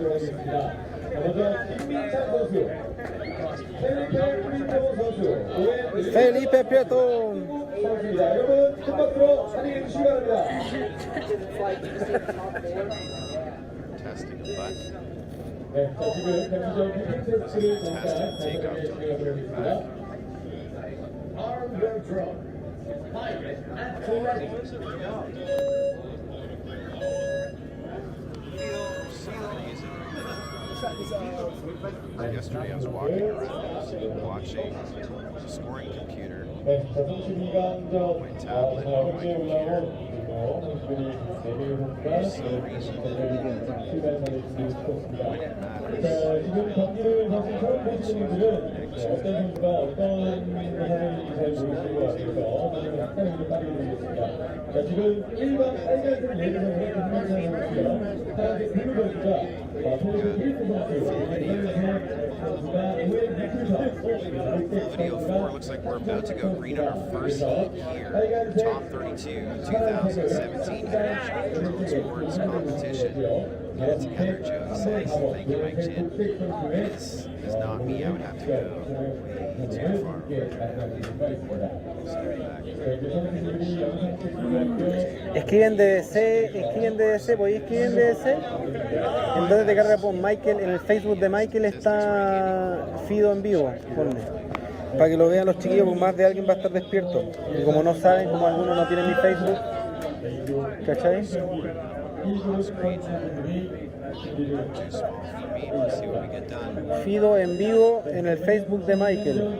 들어가겠습니다. 먼저 김민찬 선수, 펠리페 프리토 선수, Felipe Prieto. 선수입니다. 여러분 큰 박수로 환영해 주시기 바랍니다. Testing the butt. 네, 자 지금 경기장 피팅 테스트를 잠깐 진행해 주시기 바랍니다. Arm your drum. Pilot at the ready. Yesterday I was walking around watching the scoring computer. 네, 자 32강전 다섯째 올라온 선수들이 4명의 선수가 출발선을 준비했습니다. 자, 지금 경기를 사실 처음 보시는 분들은 어떤 선수가 어떤 상황인지 잘 모르시는 것 같아서 오늘 약간은 좀 빠르게 보겠습니다. 자, 지금 1번 빨간색 레드 선수가 김민찬 선수고요. 파란색 블루 선수가 펠리페 프리토 선수, 빨간색 선수가 오웬 니클선, Video 4 looks like we're about to go green on our first heat here. Top 32 2017 International Drone Sports Competition. Get it together, Joe. Says, thank you, Mike Chin. It's not me. I would have to go way too far. Escriben DDC, ¿podéis escribir en DDC? En donde te carga por Michael, en el Facebook de Michael está Fido en vivo, ponle. Para que lo vean los chiquillos, pues más de alguien va a estar despierto. Y como no saben, como algunos no tienen mi Facebook, ¿cachai? Fido en vivo en el Facebook de Michael.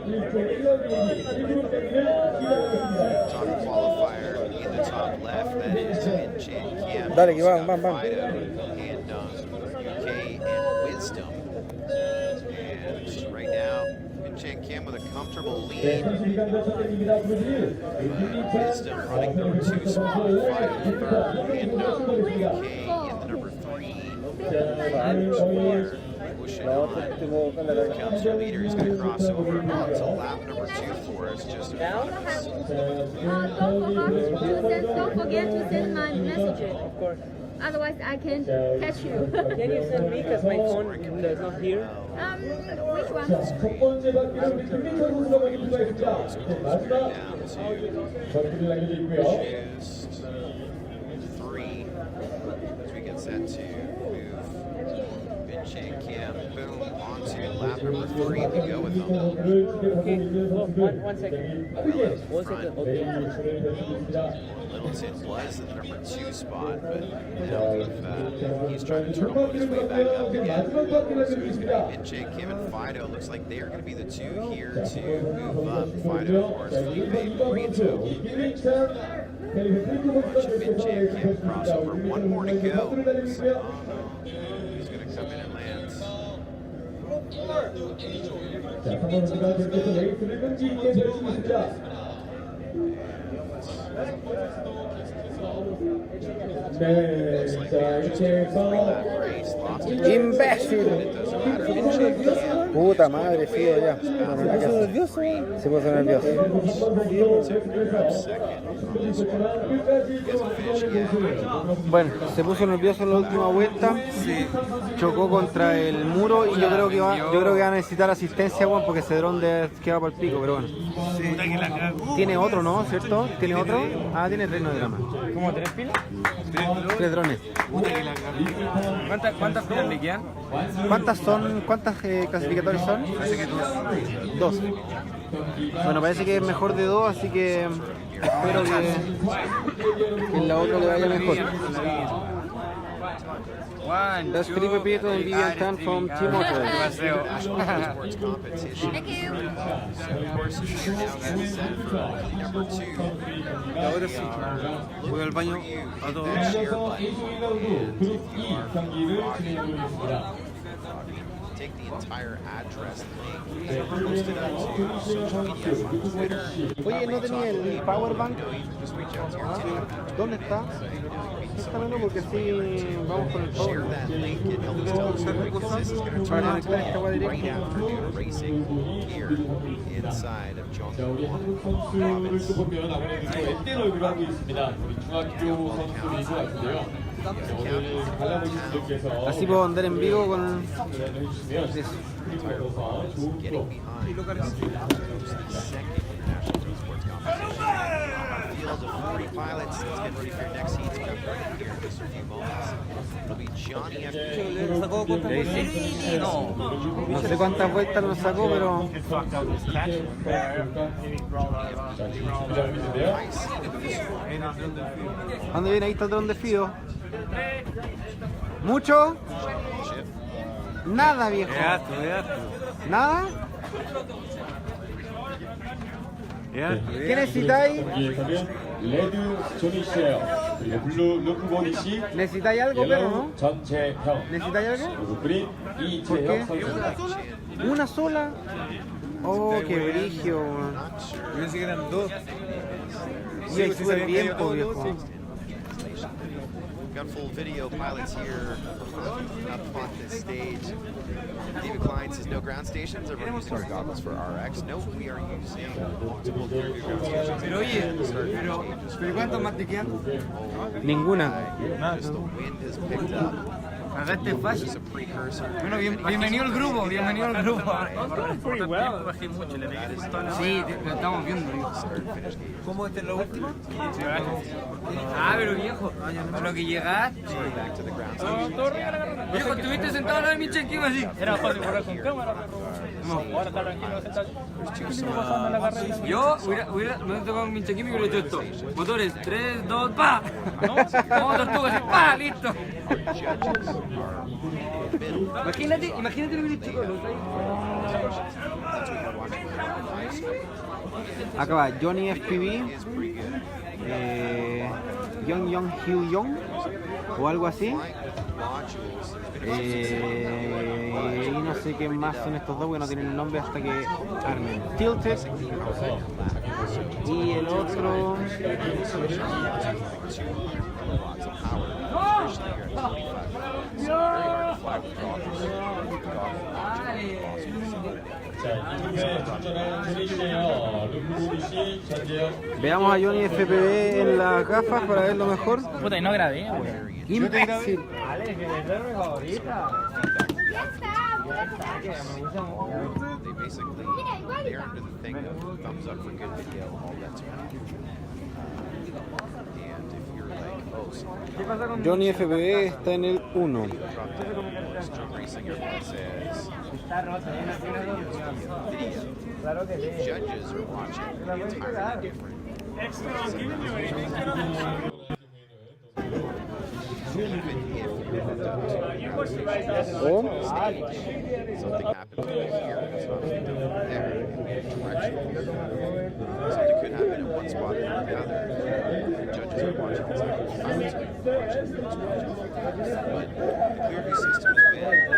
Top qualifier in the top left, that is in Chin Kim. Dale, que van. And UK and Wisdom. And right now, in Chin Kim with a comfortable lead. Wisdom running number 2 spot, 5 in the third, and UK in the number 3. Pushing on. Comes your leader, he's going to cross over onto lap number 2 for us. Just Don't forget to send my messages. Of course. Otherwise, I can catch you. Can you send me? Because my phone does not hear. Which one? 첫 번째 바퀴는 우리 김민찬 선수가 먼저 출발했습니다. 마지막 전투를 남겨져 있고요. Just 3 as we get set to move. Bin Chin Kim, boom, onto lap number 3. We go with them. One second. One second. Okay. Littleton was in the number 2 spot, but now he's trying to turtle his way back up again. So he's going to Bin Chin Kim and Fido. Looks like they're going to be the two here to move up. Fido, of course, Felipe Prieto. Bunch of Bin Chin Kim crossover. One more to go. So, he's going to come in and land. 자, 상원 선수가 계속해서 레이스를 끈기 있게 펼치고 있습니다. 네, 자 이렇게 해서 ¡Imbécil! Puta madre, Fido ya. Se puso nervioso. Bueno, se puso nervioso en la última vuelta. Sí. Chocó contra el muro y yo creo que va a necesitar asistencia, Juan, porque ese dron queda para el pico, pero bueno. Sí. Tiene otro, ¿no? ¿Cierto? ¿Tiene otro? Ah, tiene 3, no de drama. ¿Cómo? ¿3 pilas? 3 drones. ¿Cuántas pilas le quedan? ¿Cuántas clasificatorios son? Parece que 2. Bueno, parece que es mejor de 2, así que espero que en la otra le vaya mejor. That's Felipe Prieto and Vivian Tan from Team Auto. Sports competition. Thank you. So, of course, you're now getting set for number 2. ahora sí. Voy al baño a todos. Take the entire address link and post it out to social media on Twitter. Oye, ¿no tenía el power bank? Just reach out to your team. ¿Dónde está? Préstame porque así vamos con el power Share bank. that link and help us tell the story because this is going to turn out right afternoon racing here inside of 자, John. 우리 한국 선수를 또 보면 아무래도 앳된 얼굴을 하고 있습니다. 우리 중학교 선수 리그 같은데요. 관람객분들께서 Así puedo andar en vivo con 해주시면 eso. Getting behind goes the second National Sports Competition. Field of 40 pilots. Let's get ready for your next heat to come right here in just a few moments. It'll be Johnny F. No sé cuántas vueltas nos sacó, pero ¿dónde viene? Ahí está el dron de Fido. ¿Mucho? Nada, viejo. ¿Nada? ¿Qué necesitáis? 여기에서는 레드 조니 셰어 그리고 블루 루크 보니 씨 ¿Necesitáis algo, perro, 옐로우 no? 전재형 ¿Necesitáis algo? 그리고 그린 qué? 이재형 선수 ¿Una sola? Oh, qué brillo. Yo pensé que eran dos. Sí, hay súper bien, po, viejo. Got full video pilots here up on this stage. David Klein says no ground stations. Everyone using our goggles for RX. No, we are using multiple gear ground stations. Pero oye, pero ¿cuántos más te quedan? Ninguna. Just the wind has picked up. Acá este fácil. Just a precursor. Bueno, bienvenido al grupo, bienvenido al grupo. Sí, lo estamos viendo. ¿Cómo esta es la última? Ah, pero viejo, a lo que llegaste. Back to the ground station. Viejo, estuviste sentado al lado de mi chequín así. Era fácil correr con cámara. Ahora está tranquilo sentado. ¿Qué está pasando en la carrera? Yo no he tocado mi chequín y hubiera hecho esto. Motores, 3, 2, pa. Vamos, tortugas, así, pa, listo. Imagínate lo que le chico. Acá va Johnny FPV, Young Hugh Young o algo así. Y no sé qué más son estos dos, porque no tienen nombre hasta que armen. Tilted y el otro. Veamos a Johnny FPV en las gafas para verlo mejor. Puta, y no grabé, güey. Imbécil. They basically, they're under the thing of thumbs up for good video, all that's around. And if you're like, oh, so Johnny FPV está en el 1. John Riesinger says, judges are watching entirely different. Even if you're hooked up to Oh. something happens over here, it's not picked up over there, directional. Something could happen in one spot or the other. Judges are watching the time. Pilots are watching, who's watching. But the Clearview system has been only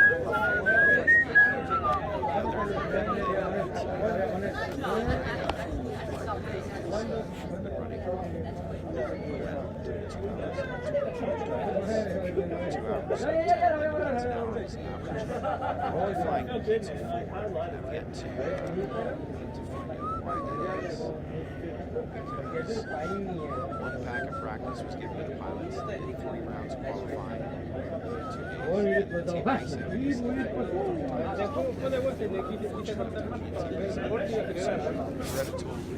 flying heats of 4 and I've yet to find out why that is. Because one pack of practice was given to the pilots, 3 rounds of qualifying, 2 days. Read a total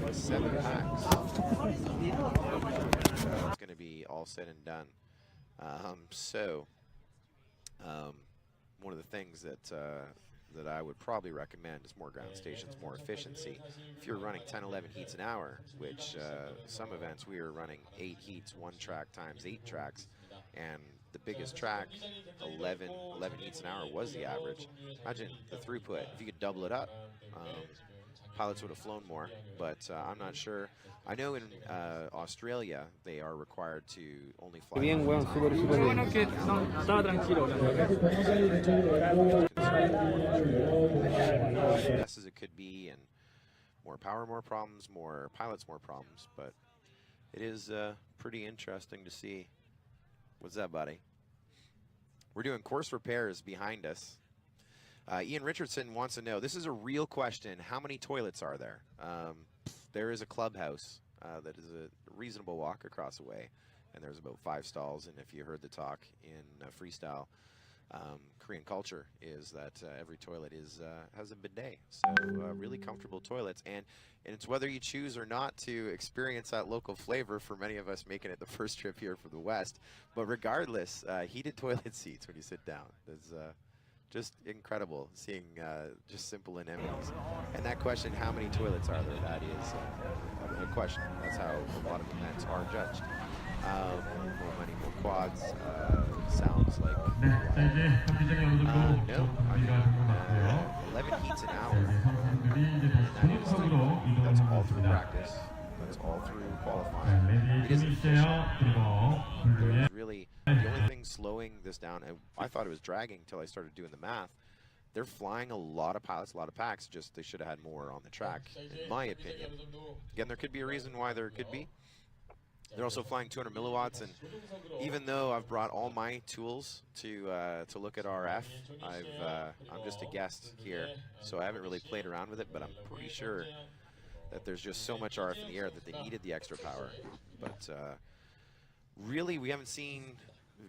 of 7 packs. It's going to be all said and done. One of the things that I would probably recommend is more ground stations, more efficiency. If you're running 10, 11 heats an hour, which some events we are running 8 heats, 1 track times 8 tracks, and the biggest track, 11 heats an hour was the average. Imagine the throughput. If you could double it up, pilots would have flown more, but I'm not sure. I know in Australia they are required to only fly. Bien, weón, súper bien. Bueno, que no, estaba tranquilo. Best as it could be, and more power, more problems, more pilots, more problems. But it is pretty interesting to see. What's that, buddy? We're doing course repairs behind us. Ian Richardson wants to know, this is a real question, how many toilets are there? There is a clubhouse that is a reasonable walk across the way, and there's about 5 stalls. And if you heard the talk in freestyle, Korean culture is that every toilet has a bidet. So really comfortable toilets, and it's whether you choose or not to experience that local flavor for many of us making it the first trip here for the West. But regardless, heated toilet seats when you sit down. It's just incredible seeing just simple amenities. And that question, how many toilets are there, that is a question. That's how a lot of events are judged. More money, more quads. Sounds like 네, 자 이제 경기장이 어느 정도 no, 준비가 된 것 같고요. 11 heats an 자, hour. 이제 선수들이 이제 다시 전용석으로 이동을 That's 하고 all through 있습니다. practice. That's all through 자, qualifying. 레디 It is 조미세요. 그리고 블루의 really the only thing slowing this down, and I thought it was dragging until I started doing the math. They're flying a lot of pilots, a lot of packs. Just they should have had more on the track, in my opinion. Again, there could be a reason why there could be. They're also flying 200 milliwatts, and even though I've brought all my tools to look at RF, I'm just a guest here, so I haven't really played around with it. But I'm pretty sure that there's just so much RF in the air that they needed the extra power. But really, we haven't seen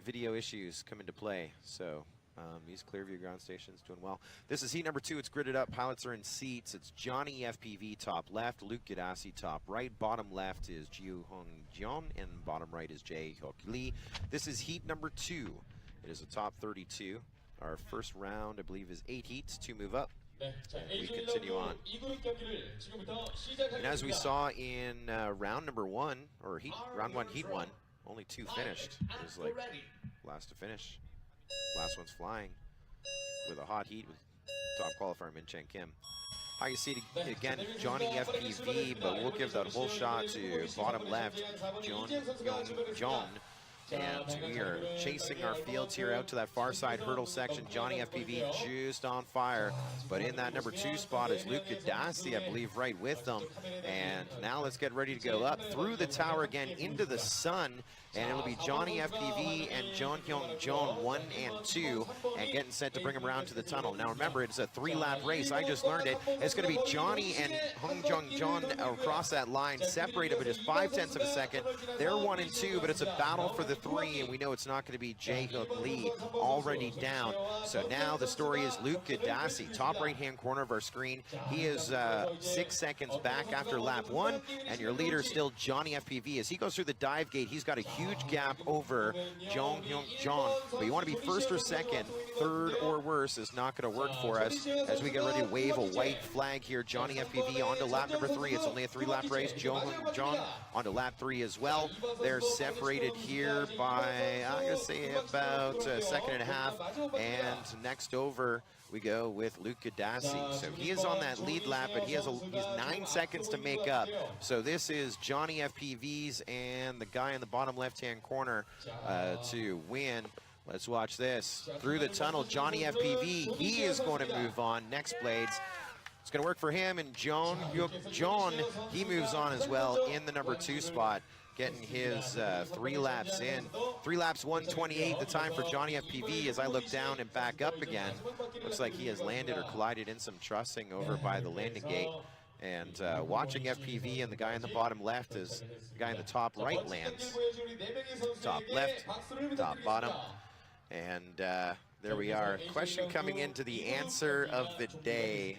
video issues come into play. So these Clearview ground stations doing well. This is heat number 2. It's gridded up. Pilots are in seats. It's Johnny FPV top left, Luke Gadassi top right. Bottom left is Jiu Hong Jeon, and bottom right is Jae Hyuk Lee. This is heat number 2. It is a top 32. Our first round, I believe, is 8 heats, 2 move up. And we continue on. And as we saw in round number 1, or round 1, heat 1, only 2 finished. It was like last to finish. Last one's flying with a hot heat with top qualifier Min Cheng Kim. High seat again, Johnny FPV, but we'll give that whole shot to bottom left, John. And we are chasing our fields here out to that far side hurdle section. Johnny FPV just on fire. But in that number 2 spot is Luke Gadassi, I believe, right with them. And now let's get ready to go up through the tower again into the sun. And it'll be Johnny FPV and John Hyung Jeon 1 and 2, and getting set to bring him around to the tunnel. Now remember, it's a 3-lap race. I just learned it. It's going to be Johnny and Hung Jeong Jeon across that line, separated by just 0.5 of a second. They're 1 and 2, but it's a battle for the 3, and we know it's not going to be Jae Hyuk Lee already down. So now the story is Luke Gadassi, top right-hand corner of our screen. He is 6 seconds back after lap 1, and your leader still Johnny FPV. As he goes through the dive gate, he's got a huge gap over Jong Hyung Jeon, but you want to be first or second. Third or worse is not going to work for us as we get ready to wave a white flag here. Johnny FPV onto lap number 3. It's only a 3-lap race. Jong Hyung Jeon onto lap 3 as well. They're separated here by, I'm going to say, about a second and a half. And next over we go with Luke Gadassi. So he is on that lead lap, but he's 9 seconds to make up. So this is Johnny FPV's and the guy in the bottom left-hand corner to win. Let's watch this. Through the tunnel, Johnny FPV, he is going to move on. Next blades. It's going to work for him, and John Hyuk Jeon, he moves on as well in the number 2 spot, getting his 3 laps in. 3 laps, 1:28, the time for Johnny FPV. As I look down and back up again, looks like he has landed or collided in some trussing over by the landing gate. And watching FPV and the guy in the bottom left as the guy in the top right lands. Top left, top bottom. And there we are. Question coming into the answer of the day.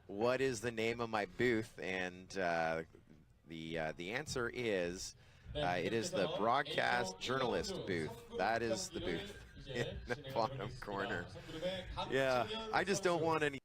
What is the name of my booth? And the answer is, it is the broadcast journalist booth. That is the booth in the bottom corner. Yeah, I just don't want any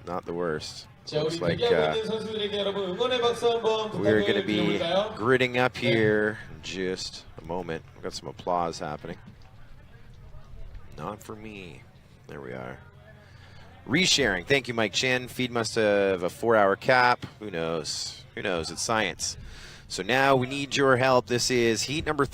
not the worst. 자, 우리 Looks like 대기하고 있는 선수들에게 여러분 응원의 박수 한번 we're going to 부탁을 be 드려볼까요? gritting up here in just a moment. We've got some applause happening. Not for me. There we are. Resharing. Thank you, Mike Chen. Feed must have a 4-hour cap. Who knows? Who knows? It's science. So now we need your help. This is heat number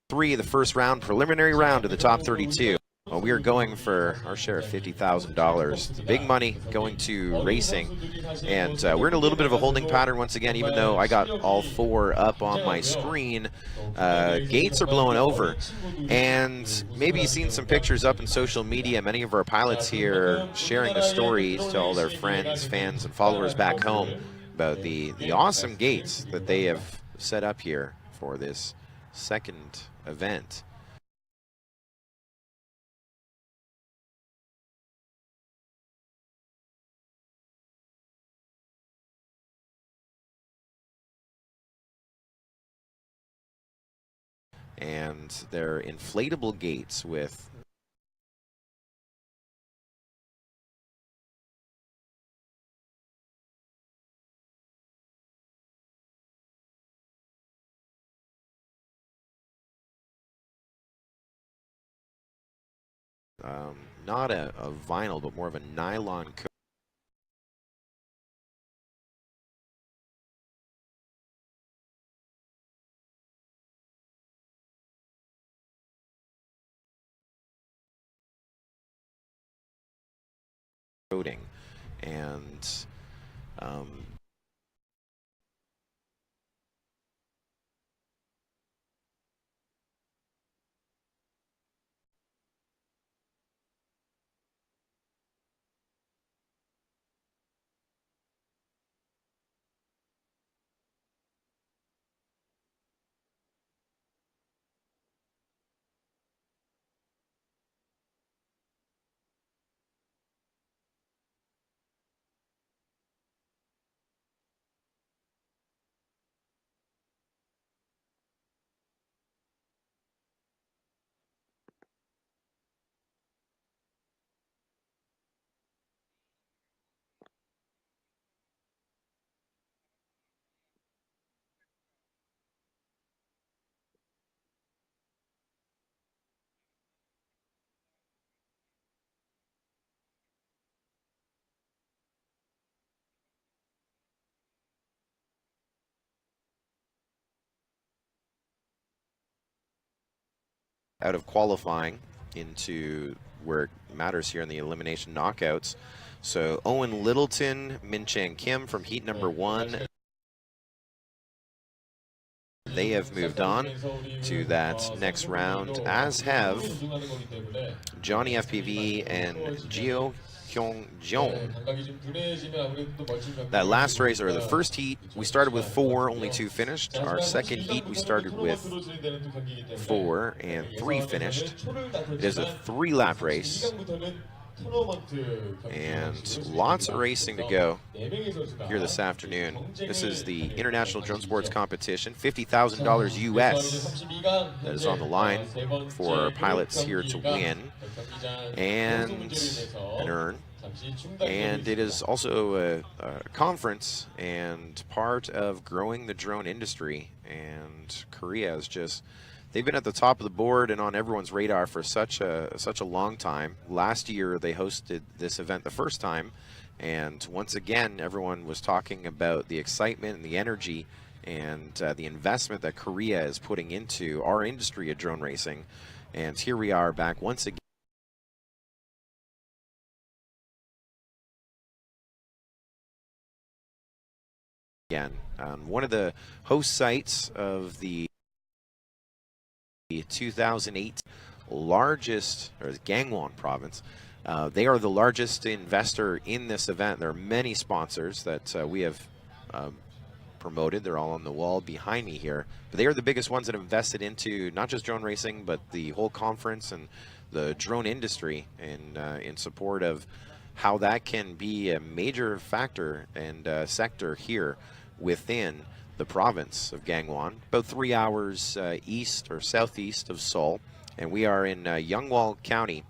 3 of the first round, preliminary round of the top 32. Well, we are going for our share of $50,000. It's big money going to racing, and we're in a little bit of a holding pattern once again. Even though I got all 4 up on my screen, gates are blowing over, and maybe you've seen some pictures up in social media. Many of our pilots here sharing the stories to all their friends, fans, and followers back home about the awesome gates that they have set up here for this second event. And they're inflatable gates with not a vinyl, but more of a nylon coating. And out of qualifying into where it matters here in the elimination knockouts. So Owen Littleton, Min Chang Kim from heat number 1. They have moved on to that next round, as have Johnny FPV and Gio Hyung Jeong. That last race, or the first heat, we started with 4, only 2 finished. Our second heat, we started with 4 and 3 finished. It is a 3-lap race, and lots of racing to go here this afternoon. This is the International Drone Sports Competition, $50,000 US that is on the line for pilots here to win and earn. And it is also a conference and part of growing the drone industry. And Korea is just, they've been at the top of the board and on everyone's radar for such a long time. Last year they hosted this event the first time, and once again everyone was talking about the excitement and the energy and the investment that Korea is putting into our industry of drone racing. And here we are back once again. One of the host sites of the 2008 largest, or Gangwon province. They are the largest investor in this event. There are many sponsors that we have promoted. They're all on the wall behind me here. But they are the biggest ones that have invested into not just drone racing, but the whole conference and the drone industry, in support of how that can be a major factor and sector here within the province of Gangwon, about 3 hours east or southeast of Seoul, and we are in Yeongwol County.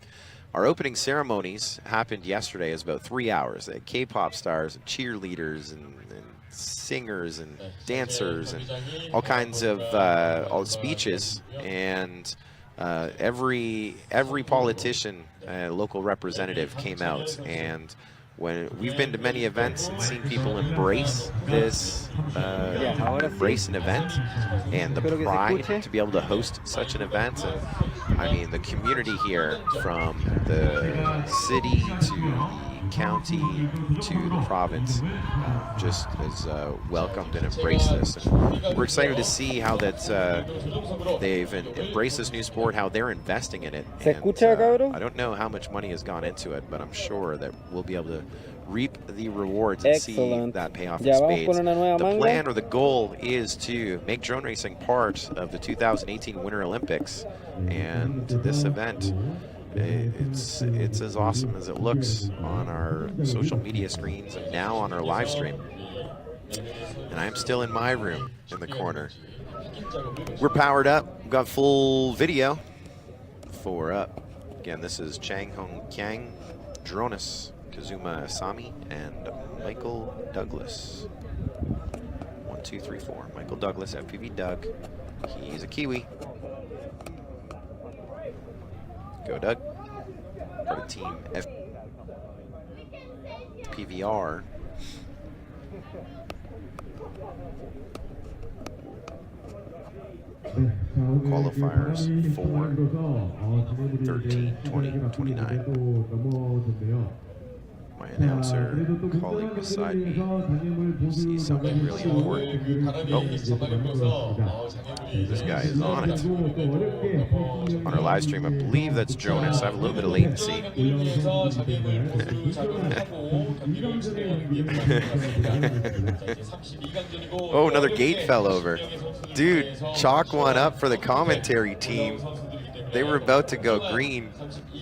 Our opening ceremonies happened yesterday. It was about 3 hours. They had K-pop stars and cheerleaders and singers and dancers and all kinds of all speeches, and every politician, local representative came out. And when we've been to many events and seen people embrace this, embrace an event and the pride to be able to host such an event. And I mean, the community here, from the city to the county to the province, just has welcomed and embraced this. And we're excited to see how that they've embraced this new sport, how they're investing in it. ¿Se escucha, cabrón? I don't know how much money has gone into it, but I'm sure that we'll be able to reap the rewards and see that payoff in spades. The plan or the goal is to make drone racing part of the 2018 Winter Olympics, and this event, it's as awesome as it looks on our social media screens and now on our live stream. And I'm still in my room in the corner. We're powered up. We've got full video. 4 up. Again, this is Chang Hong Kang, Dronis, Kazuma Asami, and Michael Douglas. 1, 2, 3, 4. Michael Douglas, FPV Doug. He's a Kiwi. Go, Doug. Part of Team FPVR. Qualifiers 4, 13, 20, 29. My announcer colleague beside me sees something really important. Oh, this guy is on it. On our live stream, I believe that's Jonas. I have a little bit of latency. Oh, another gate fell over. Dude, chalk one up for the commentary team. They were about to go green,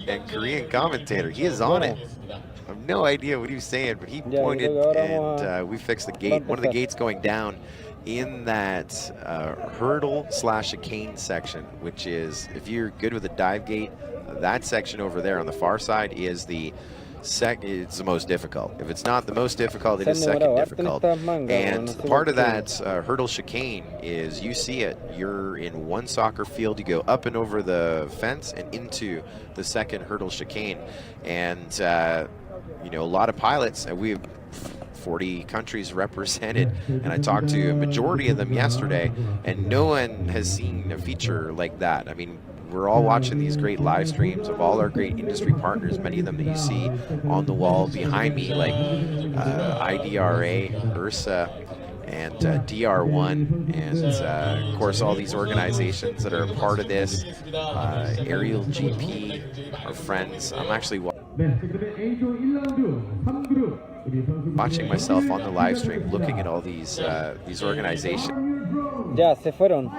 and Korean commentator, he is on it. I have no idea what he was saying, but he pointed, and we fixed the gate. One of the gates going down in that hurdle/chicane section, which is, if you're good with a dive gate, that section over there on the far side is it's the most difficult. If it's not the most difficult, it is second difficult. And part of that hurdle chicane is, you see it, you're in one soccer field, you go up and over the fence and into the second hurdle chicane. And you know, a lot of pilots, and we have 40 countries represented, and I talked to a majority of them yesterday, and no one has seen a feature like that. I mean, we're all watching these great live streams of all our great industry partners, many of them that you see on the wall behind me, like IDRA, URSA, and DR1, and of course all these organizations that are a part of this, Aerial GP, our friends. I'm actually watching myself on the live stream, looking at all these organizations. Ya, se fueron.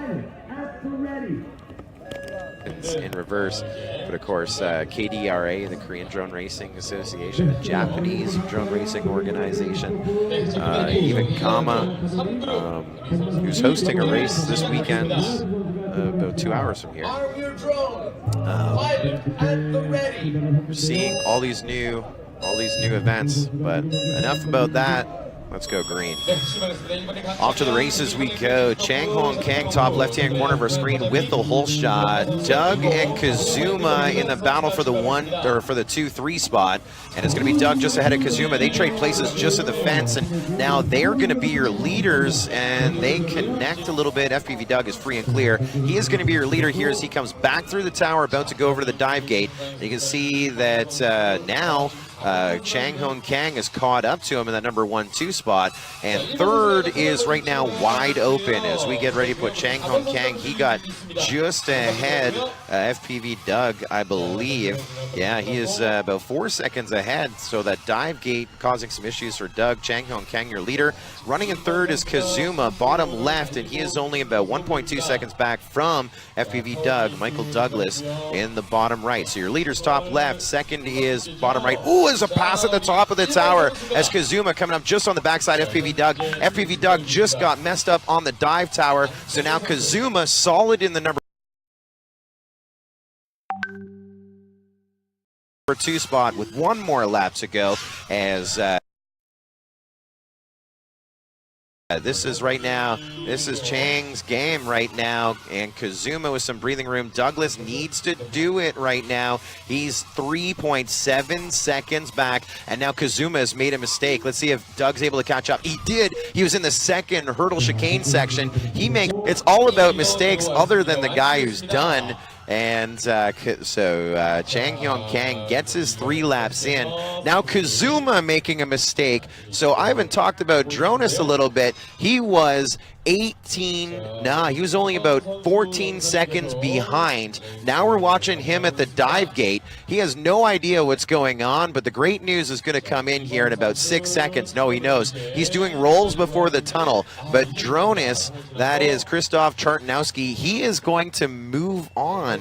In reverse, but of course KDRA, the Korean Drone Racing Association, the Japanese Drone Racing Organization, even Kama, who's hosting a race this weekend about 2 hours from here. Seeing all these new events, but enough about that. Let's go green. Off to the races we go. Chang Hong Kang, top left-hand corner of our screen with the hole shot. Doug and Kazuma in the battle for the 2-3 spot, and it's going to be Doug just ahead of Kazuma. They trade places just at the fence, and now they're going to be your leaders, and they connect a little bit. FPV Doug is free and clear. He is going to be your leader here as he comes back through the tower, about to go over to the dive gate. And you can see that now Chang Hong Kang is caught up to him in that number 1-2 spot, and third is right now wide open as we get ready to put Chang Hong Kang. He got just ahead FPV Doug, I believe, Yeah, he is about 4 seconds ahead, so that dive gate causing some issues for Doug. Chang Hyun Kang, your leader. Running in third is Kazuma, bottom left, and he is only about 1.2 seconds back from FPV Doug, Michael Douglas, in the bottom right. So your leader's top left, second is bottom right. Ooh, there's a pass at the top of the tower as Kazuma coming up just on the backside, FPV Doug. FPV Doug just got messed up on the dive tower, so now Kazuma solid in the number 2 spot with one more lap to go as this is right now, this is Chang's game right now, and Kazuma with some breathing room. Douglas needs to do it right now. He's 3.7 seconds back, and now Kazuma has made a mistake. Let's see if Doug's able to catch up. He did. He was in the second hurdle chicane section. It's all about mistakes other than the guy who's done. And so Chang Hyun Kang gets his 3 laps in. Now Kazuma making a mistake. So I haven't talked about Drones a little bit. He was he was only about 14 seconds behind. Now we're watching him at the dive gate. He has no idea what's going on, but the great news is going to come in here in about 6 seconds. No, he knows. He's doing rolls before the tunnel, but Drones, that is Krzysztof Chartanowski, he is going to move on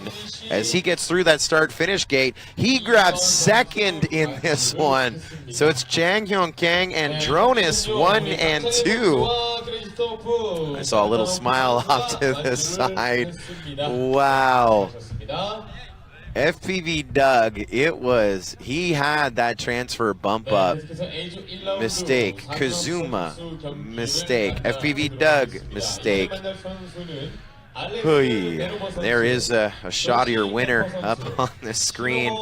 as he gets through that start-finish gate. He grabs second in this one. So it's Chang Hyun Kang and Drones 1 and 2. I saw a little smile off to the side. Wow. FPV Doug, he had that transfer bump up. Mistake. Kazuma, mistake. FPV Doug, mistake. There is a shot of your winner up on the screen.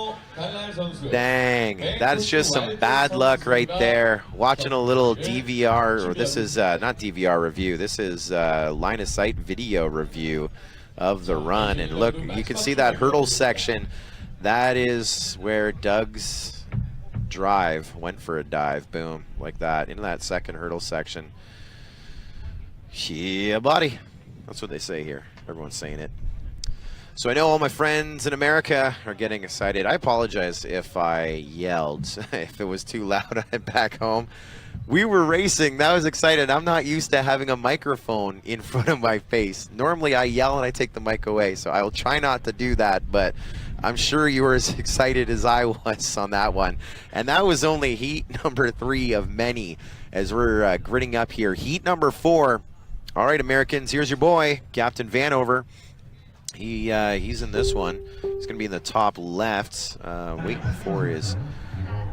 Dang, that's just some bad luck right there. Watching a little DVR, or this is not DVR review, this is line of sight video review of the run. And look, you can see that hurdle section. That is where Doug's drive went for a dive. Boom, like that, into that second hurdle section. Yeah, buddy. That's what they say here. Everyone's saying it. So I know all my friends in America are getting excited. I apologize if I yelled, if it was too loud back home. We were racing. That was exciting. I'm not used to having a microphone in front of my face. Normally I yell and I take the mic away, so I will try not to do that, but I'm sure you were as excited as I was on that one. And that was only heat number 3 of many as we're gritting up here. Heat number 4. All right, Americans, here's your boy, Captain Vanover. He's in this one. He's going to be in the top left, waiting for his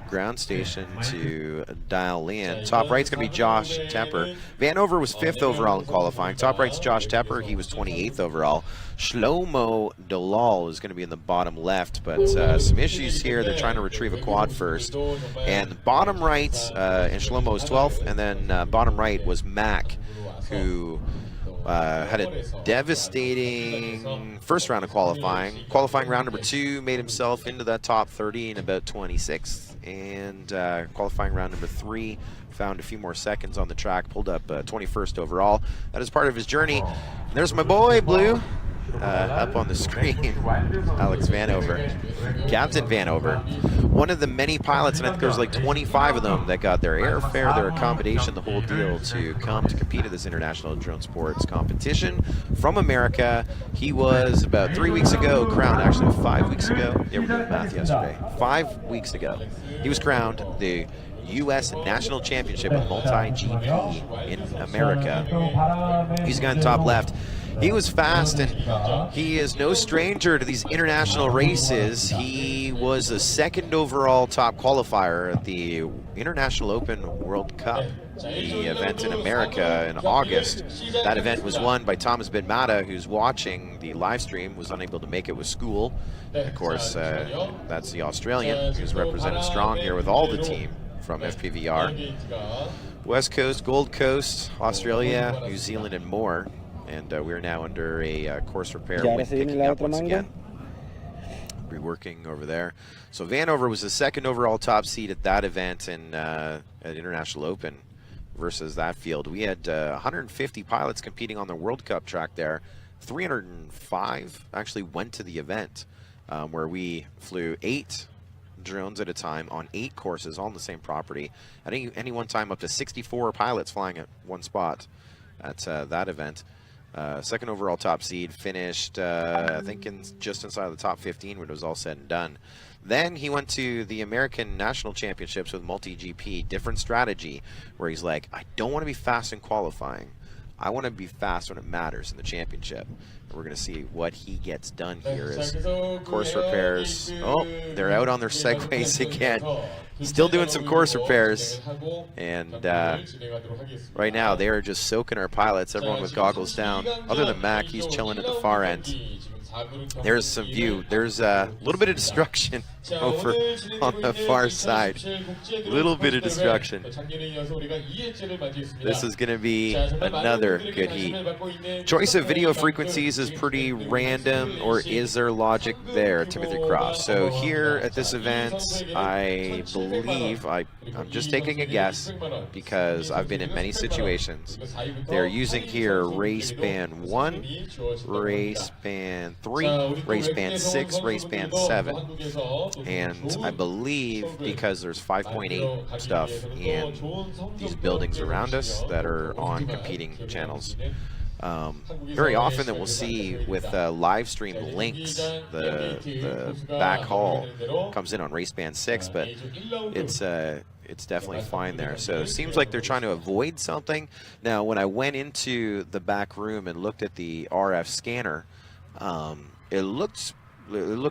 ground station to dial in. Top right's going to be Josh Tepper. Vanover was 5th overall in qualifying. Top right's Josh Tepper. He was 28th overall. Shlomo Dalal is going to be in the bottom left, but some issues here. They're trying to retrieve a quad first. And bottom right, and Shlomo was 12th, and then bottom right was Mac, who had a devastating first round of qualifying. Qualifying round number 2, made himself into that top 30 in about 26th. And qualifying round number 3, found a few more seconds on the track, pulled up 21st overall. That is part of his journey. And there's my boy, Blue, up on the screen, Alex Vanover, Captain Vanover. One of the many pilots, and I think there's like 25 of them, that got their airfare, their accommodation, the whole deal to come to compete at this international drone sports competition from America. He was about 3 weeks ago crowned, actually 5 weeks ago. Yeah, we're doing math yesterday. 5 weeks ago, he was crowned the U.S. National Championship of Multi-GP in America. He's got top left. He was fast, and he is no stranger to these international races. He was a 2nd overall top qualifier at the International Open World Cup, the event in America in August. That event was won by Thomas Benmata, who's watching the live stream, was unable to make it with school. And of course, that's the Australian, who's represented strong here with all the team from FPVR. West Coast, Gold Coast, Australia, New Zealand, and more. And we're now under a course repair, wind picking up once again. Reworking over there. So Vanover was the 2nd overall top seed at that event in at International Open versus that field. We had 150 pilots competing on the World Cup track there. 305 actually went to the event. where we flew 8 drones at a time on 8 courses on the same property. At any one time, up to 64 pilots flying at one spot at that event. Second overall top seed, finished I think just inside the top 15 when it was all said and done. Then he went to the American National Championships with multi-GP, different strategy, where he's like, I don't want to be fast in qualifying. I want to be fast when it matters in the championship. And we're going to see what he gets done here as course repairs. Oh, they're out on their segways again. Still doing some course repairs. And right now, they are just soaking our pilots, everyone with goggles down. Other than Mac, he's chilling at the far end. There's some view. There's a little bit of destruction over on the far side. Little bit of destruction. This is going to be another good heat. Choice of video frequencies is pretty random, or is there logic there, Timothy Croft? So here at this event, I believe, I'm just taking a guess because I've been in many situations. They're using here race band 1, race band 3, race band 6, race band 7. And I believe because there's 5.8 stuff in these buildings around us that are on competing channels. Very often that we'll see with live stream links, the back haul comes in on race band 6, but it's definitely fine there. So it seems like they're trying to avoid something. Now, when I went into the back room and looked at the RF scanner, it looked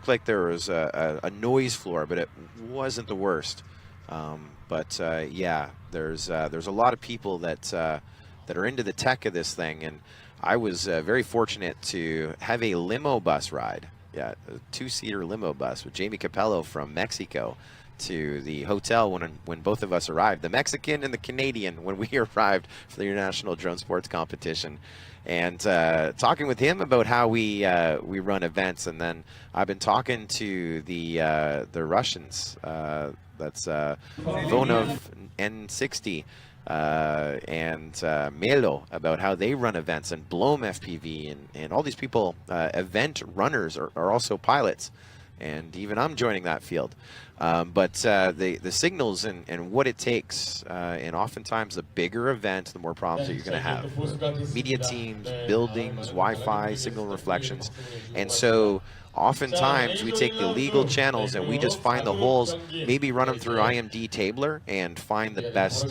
like there was a noise floor, but it wasn't the worst. Yeah, there's a lot of people that are into the tech of this thing, and I was very fortunate to have a limo bus ride. Yeah, a 2-seater limo bus with Jamie Capello from Mexico to the hotel when both of us arrived. The Mexican and the Canadian when we arrived for the International Drone Sports Competition. And talking with him about how we run events, and then I've been talking to the Russians. That's Vonov N60 and Melo, about how they run events, and Blom FPV, and all these people, event runners are also pilots, and even I'm joining that field. The signals and what it takes, and oftentimes the bigger event, the more problems that you're going to have. Media teams, buildings, Wi-Fi, signal reflections. And so oftentimes we take the legal channels and we just find the holes, maybe run them through IMD Tabler and find the best,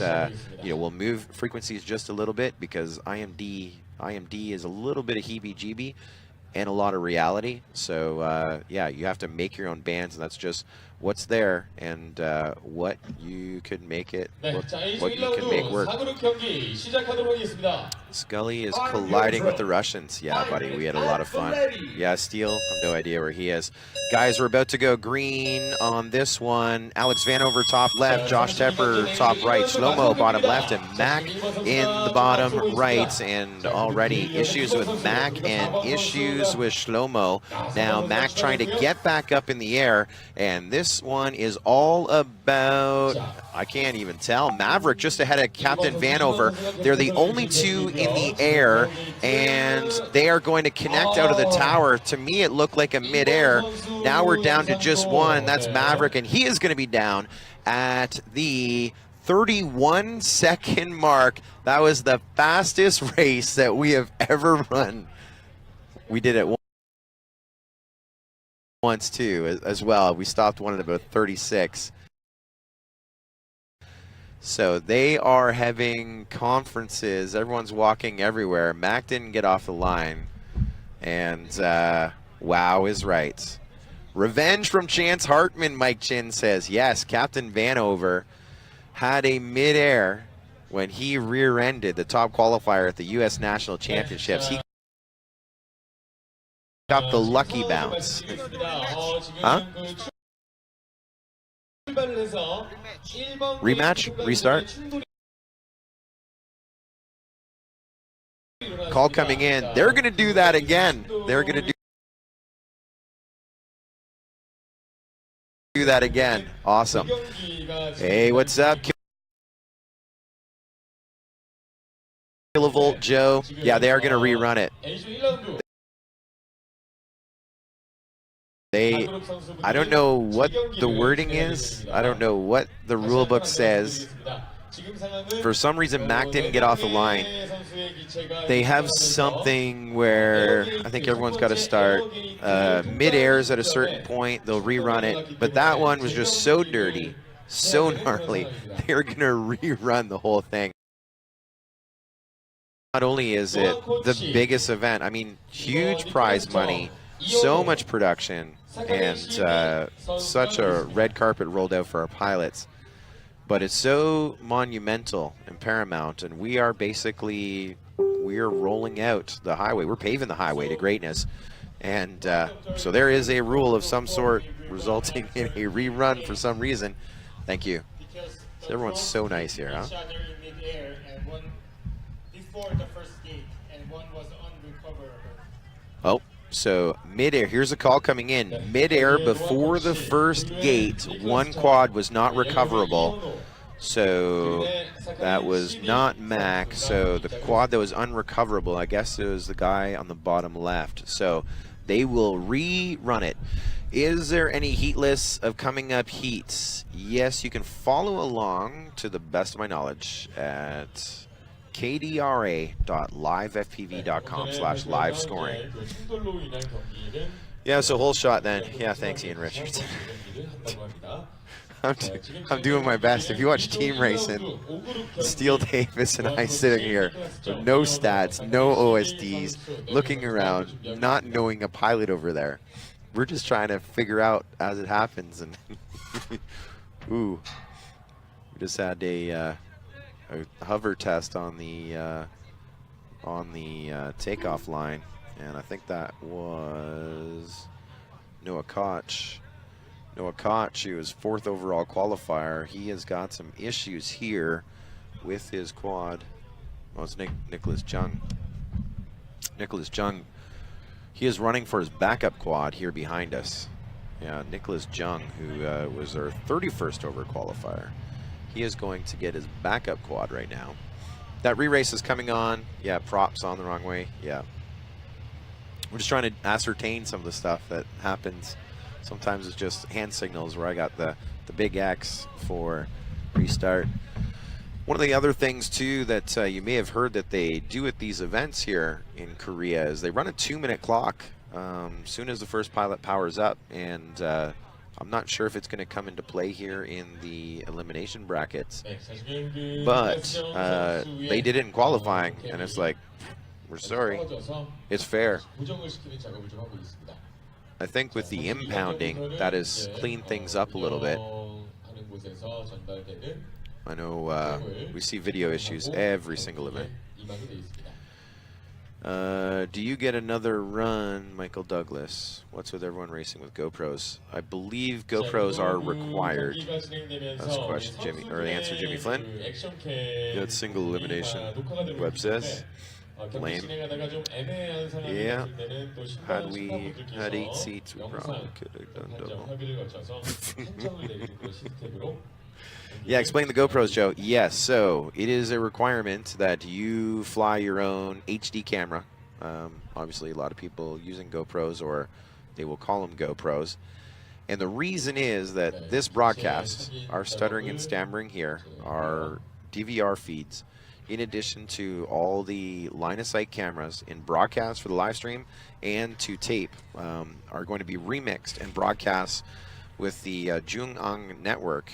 we'll move frequencies just a little bit, because IMD is a little bit of heebie-jeebie and a lot of reality. So yeah, you have to make your own bands, and that's just what's there and what you could make it, what you can make work. Scully is colliding with the Russians. Yeah, buddy, we had a lot of fun. Yeah, Steele, I have no idea where he is. Guys, we're about to go green on this one. Alex Vanover top left, Josh Tepper top right, Shlomo bottom left, and Mac in the bottom right. And already issues with Mac and issues with Shlomo. Now Mac trying to get back up in the air, and this one is all about, I can't even tell, Maverick just ahead of Captain Vanover. They're the only two in the air, and they are going to connect out of the tower. To me, it looked like a mid-air. Now we're down to just one. That's Maverick, and he is going to be down at the 31-second mark. That was the fastest race that we have ever run. We did it once too as well. We stopped one at about 36. So they are having conferences. Everyone's walking everywhere. Mac didn't get off the line, and wow is right. Revenge from Chance Hartman, Mike Chin says. Yes, Captain Vanover had a mid-air when he rear-ended the top qualifier at the U.S. National Championships. He got the lucky bounce. Huh? Rematch? Restart? Call coming in. They're going to do that again. They're going to do that again. Awesome. Hey, what's up? Kilovolt Joe. Yeah, they are going to rerun it. I don't know what the wording is. I don't know what the rule book says. For some reason, Mac didn't get off the line. They have something where I think everyone's got to start mid-airs at a certain point. They'll rerun it. But that one was just so dirty, so gnarly. They're going to rerun the whole thing. Not only is it the biggest event, I mean, huge prize money, so much production, and such a red carpet rolled out for our pilots. But it's so monumental and paramount, and we are rolling out the highway. We're paving the highway to greatness. And so there is a rule of some sort resulting in a rerun for some reason. Thank you. So everyone's so nice here, huh? Oh, so mid-air, here's a call coming in. Mid-air before the first gate, one quad was not recoverable. So that was not Mac. So the quad that was unrecoverable, I guess it was the guy on the bottom left. So they will rerun it. Is there any heat lists of coming up heats? Yes, you can follow along, to the best of my knowledge, at kdra.livefpv.com/live scoring. Yeah, so whole shot then. Yeah, thanks, Ian Richards. I'm doing my best. If you watch Team Racing, Steele Davis and I sitting here, no stats, no OSDs, looking around, not knowing a pilot over there. We're just trying to figure out as it happens. And ooh, we just had a hover test on the takeoff line, and I think that was Noah Koch. Noah Koch, he was 4th overall qualifier. He has got some issues here with his quad. Oh, it's Nicholas Jung. Nicholas Jung, he is running for his backup quad here behind us. Yeah, Nicholas Jung, who was our 31st over qualifier. He is going to get his backup quad right now. That re-race is coming on. Yeah, props on the wrong way. Yeah. We're just trying to ascertain some of the stuff that happens. Sometimes it's just hand signals where I got the big X for restart. One of the other things too that you may have heard that they do at these events here in Korea is they run a 2-minute clock soon as the first pilot powers up, and I'm not sure if it's going to come into play here in the elimination brackets, but they did it in qualifying, and it's like, we're sorry, it's fair. I think with the impounding, that has cleaned things up a little bit. I know we see video issues every single event. Do you get another run, Michael Douglas? What's with everyone racing with GoPros? I believe GoPros are required. That's the question, Jimmy, or the answer, Jimmy Flynn. Good single elimination. Webb says. Lame. Yeah. Had we had 8 seats, we probably could have done double. Yeah, explain the GoPros, Joe. Yes, so it is a requirement that you fly your own HD camera. Obviously, a lot of people using GoPros, or they will call them GoPros. And the reason is that this broadcast, our stuttering and stammering here, our DVR feeds, in addition to all the line-of-sight cameras in broadcast for the live stream and to tape, are going to be remixed and broadcast with the Jungang network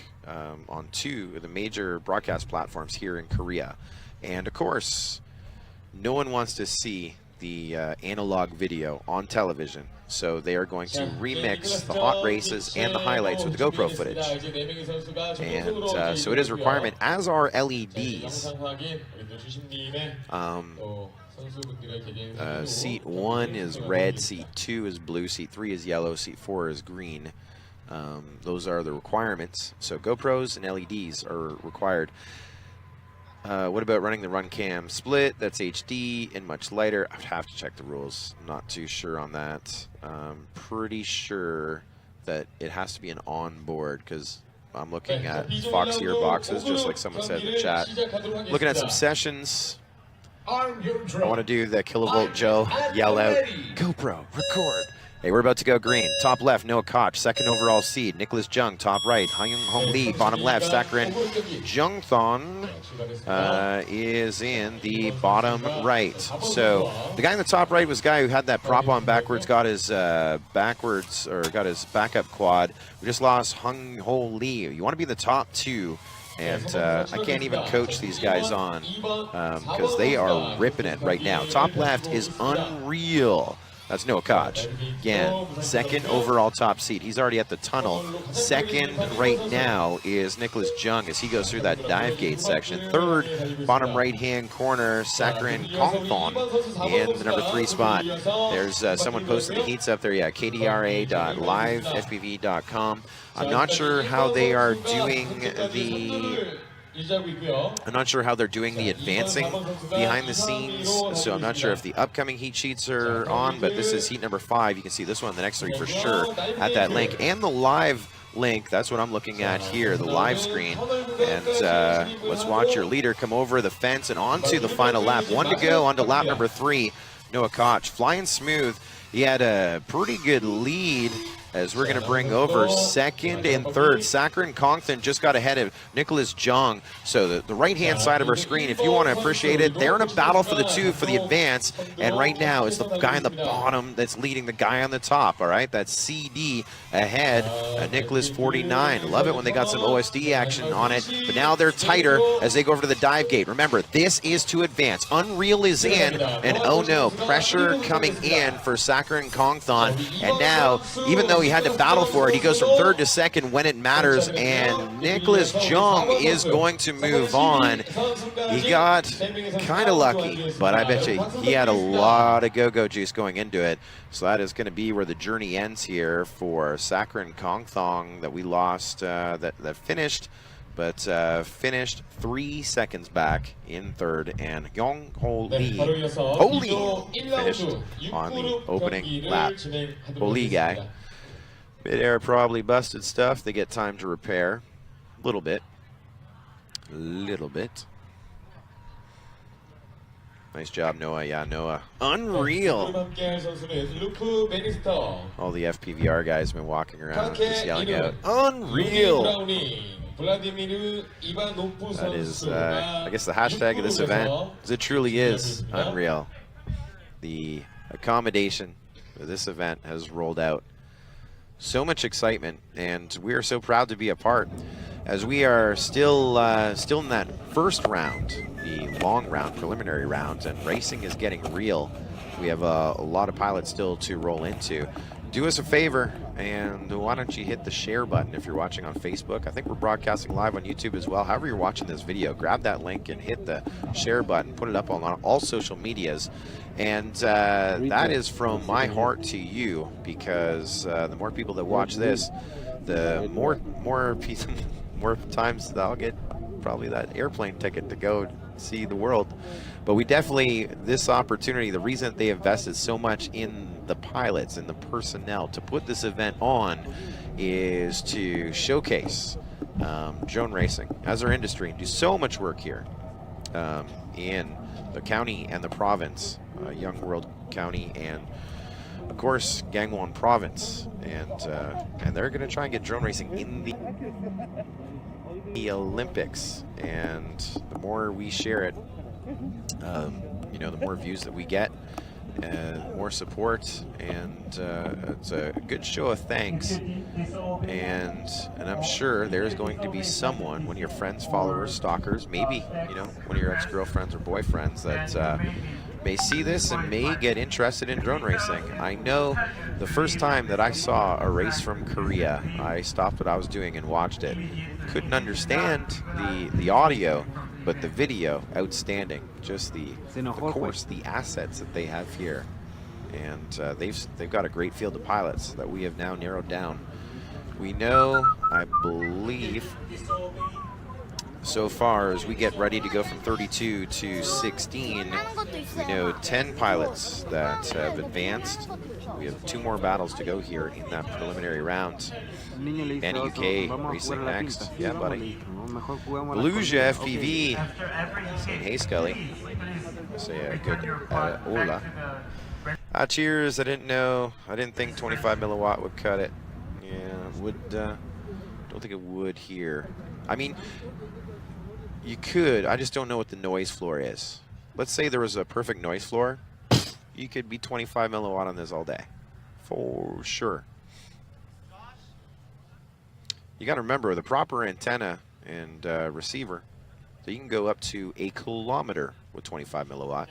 on 2 of the major broadcast platforms here in Korea. And of course, no one wants to see the analog video on television, so they are going to remix the hot races and the highlights with the GoPro footage. And so it is a requirement, as are LEDs. Seat 1 is red, seat 2 is blue, seat 3 is yellow, seat 4 is green. Those are the requirements. So GoPros and LEDs are required. What about running the run cam split? That's HD and much lighter. I'd have to check the rules. I'm not too sure on that. Pretty sure that it has to be an onboard, because I'm looking at Fox ear boxes, just like someone said in the chat. Looking at some sessions. I want to do the Kilovolt Joe yell out, GoPro, record. Hey, we're about to go green. Top left, Noah Koch, second overall seed. Nicholas Jung, top right. Hyung Hong Lee, bottom left. Sakharin Jungthon is in the bottom right. So the guy in the top right was a guy who had that prop on backwards, got his got his backup quad. We just lost Hyung Ho Lee. You want to be in the top two. And I can't even coach these guys on because they are ripping it right now. Top left is Unreal. That's Noah Koch. Again, second overall top seed. He's already at the tunnel. Second right now is Nicholas Jung as he goes through that dive gate section. Third, bottom right-hand corner, Sakharin Kongthon in the number 3 spot. There's someone posted the heats up there. Yeah, kdra.livefpv.com. I'm not sure how they are doing I'm not sure how they're doing the advancing behind the scenes, so I'm not sure if the upcoming heat sheets are on, but this is heat number 5. You can see this one, the next 3 for sure at that link. And the live link, that's what I'm looking at here, the live screen. And let's watch your leader come over the fence and onto the final lap. 1 to go, onto lap number 3. Noah Koch flying smooth. He had a pretty good lead as we're going to bring over second and third. Sakharin Kongthon just got ahead of Nicholas Jung. So the right-hand side of our screen, if you want to appreciate it, they're in a battle for the 2 for the advance. And right now, it's the guy on the bottom that's leading the guy on the top, all right? That's CD ahead, Nicholas 49. Love it when they got some OSD action on it. But now they're tighter as they go over to the dive gate. Remember, this is to advance. Unreal is in, and oh no, pressure coming in for Sakharin Kongthon. And now, even though he had to battle for it, he goes from 3rd to 2nd when it matters, and Nicholas Jung is going to move on. He got kind of lucky, but I bet you he had a lot of go-go juice going into it. So that is going to be where the journey ends here for Sakharin Kongthon that we lost, that finished, but finished 3 seconds back in 3rd, and Hyung Ho Lee finished on the opening lap. Ho Lee guy. Mid-air probably busted stuff. They get time to repair. A little bit. Nice job, Noah. Yeah, Noah. Unreal. All the FPVR guys have been walking around just yelling out, Unreal. That is, I guess, the hashtag of this event, because it truly is unreal. The accommodation for this event has rolled out. So much excitement, and we are so proud to be a part, as we are still in that first round, the long round, preliminary rounds, and racing is getting real. We have a lot of pilots still to roll into. Do us a favor, and why don't you hit the share button if you're watching on Facebook. I think we're broadcasting live on YouTube as well. However you're watching this video, grab that link and hit the share button. Put it up on all social medias. And that is from my heart to you, because the more people that watch this, the more times that I'll get probably that airplane ticket to go see the world. But we definitely, this opportunity, the reason that they invested so much in the pilots and the personnel to put this event on is to showcase drone racing as our industry, do so much work here in the county and the province, Young World County, and of course Gangwon Province, and they're going to try and get drone racing in the Olympics. And the more we share it, you know, the more views that we get, more support, and it's a good show of thanks. And I'm sure there's going to be someone, one of your friends, followers, stalkers, maybe, you know, one of your ex-girlfriends or boyfriends that may see this and may get interested in drone racing. I know the first time that I saw a race from Korea, I stopped what I was doing and watched it. Couldn't understand the audio, but the video, outstanding. Just the course, the assets that they have here. And they've got a great field of pilots that we have now narrowed down. We know, I believe, so far as we get ready to go from 32 to 16, we know 10 pilots that have advanced. We have 2 more battles to go here in that preliminary round. Danny UK racing next. Yeah, buddy. Beluja FPV saying, hey, Scully. Say a good hola. Cheers. I didn't know. I didn't think 25 milliwatt would cut it. Yeah, would. Don't think it would here. I mean, you could. I just don't know what the noise floor is. Let's say there was a perfect noise floor. You could be 25 milliwatt on this all day, for sure. You got to remember the proper antenna and receiver. So you can go up to 1 kilometer with 25 milliwatt.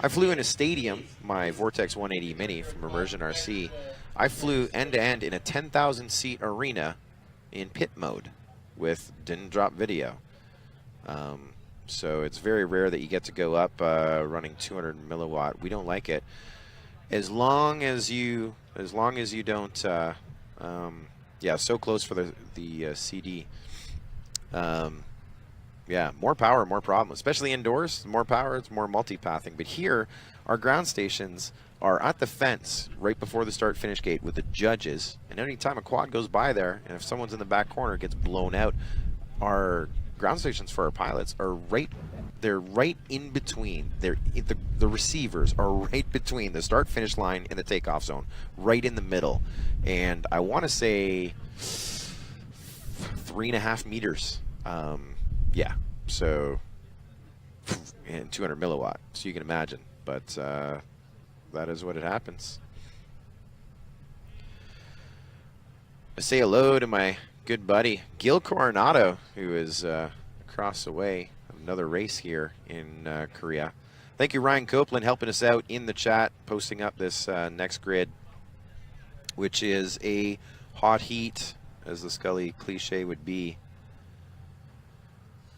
I flew in a stadium, my Vortex 180 Mini from Immersion RC. I flew end-to-end in a 10,000 seat arena in pit mode with didn't drop video. So it's very rare that you get to go up running 200 milliwatt. We don't like it. As long as you don't, yeah, so close for the CD. Yeah, more power, more problem. Especially indoors, more power, it's more multipathing. But here, our ground stations are at the fence right before the start-finish gate with the judges. And any time a quad goes by there, and if someone's in the back corner, it gets blown out, our ground stations for our pilots are they're right in between. The receivers are right between the start-finish line and the takeoff zone, right in the middle. And I want to say 3.5 meters. Yeah, so, and 200 milliwatt, so you can imagine, but that is what it happens. I say hello to my good buddy, Gil Coronado, who is across the way, another race here in Korea. Thank you, Ryan Copeland, helping us out in the chat, posting up this next grid, which is a hot heat, as the Scully cliche would be.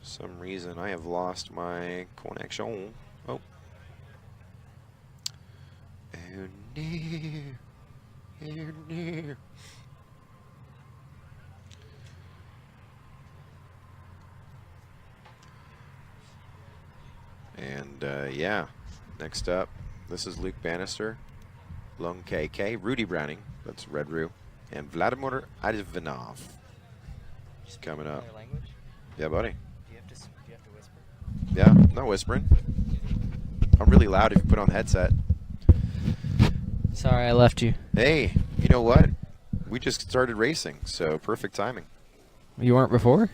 For some reason I have lost my connection. Oh. Oh no. Oh no. And yeah, next up, this is Luke Bannister, Lung KK, Rudy Browning, that's Red Roo, and Vladimir Advanov. Just coming up. Yeah, buddy. Yeah, not whispering. I'm really loud if you put on the headset. Sorry, I left you. Hey, you know what? We just started racing, so perfect timing. You weren't before?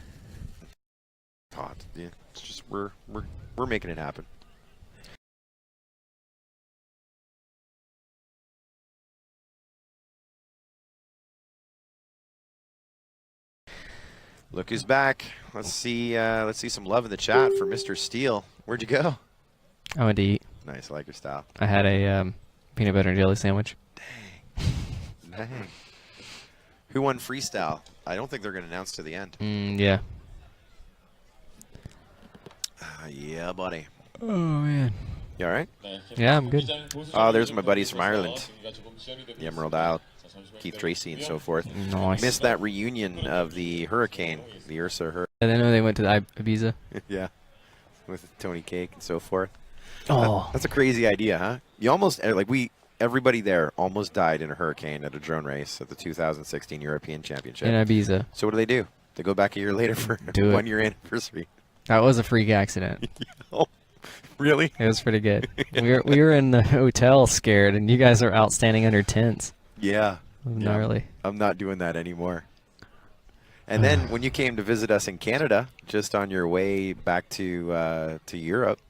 Oh, yeah, it's just we're making it happen. Look who's back. Let's see some love in the chat for Mr. Steele. Where'd you go? I went to eat. Nice, I like your style. I had a peanut butter and jelly sandwich. Dang. Dang. Who won freestyle? I don't think they're going to announce to the end. Yeah. Yeah, buddy. Oh, man. You all right? Yeah, I'm good. Oh, there's my buddies from Ireland. The Emerald Isle, Keith Tracy, and so forth. Nice. Missed that reunion of the hurricane, the Ursa hurricane. I didn't know they went to the Ibiza. Yeah, with Tony Cake and so forth. Oh. That's a crazy idea, huh? You almost, like everybody there almost died in a hurricane at a drone race at the 2016 European Championship. In Ibiza. So what do? They go back a year later for Do it. 1 year anniversary. That was a freak accident. Oh, really? It was pretty good. we were in the hotel scared, and you guys are out standing under tents. Yeah. Gnarly. I'm not doing that anymore. And then when you came to visit us in Canada, just on your way back to Europe,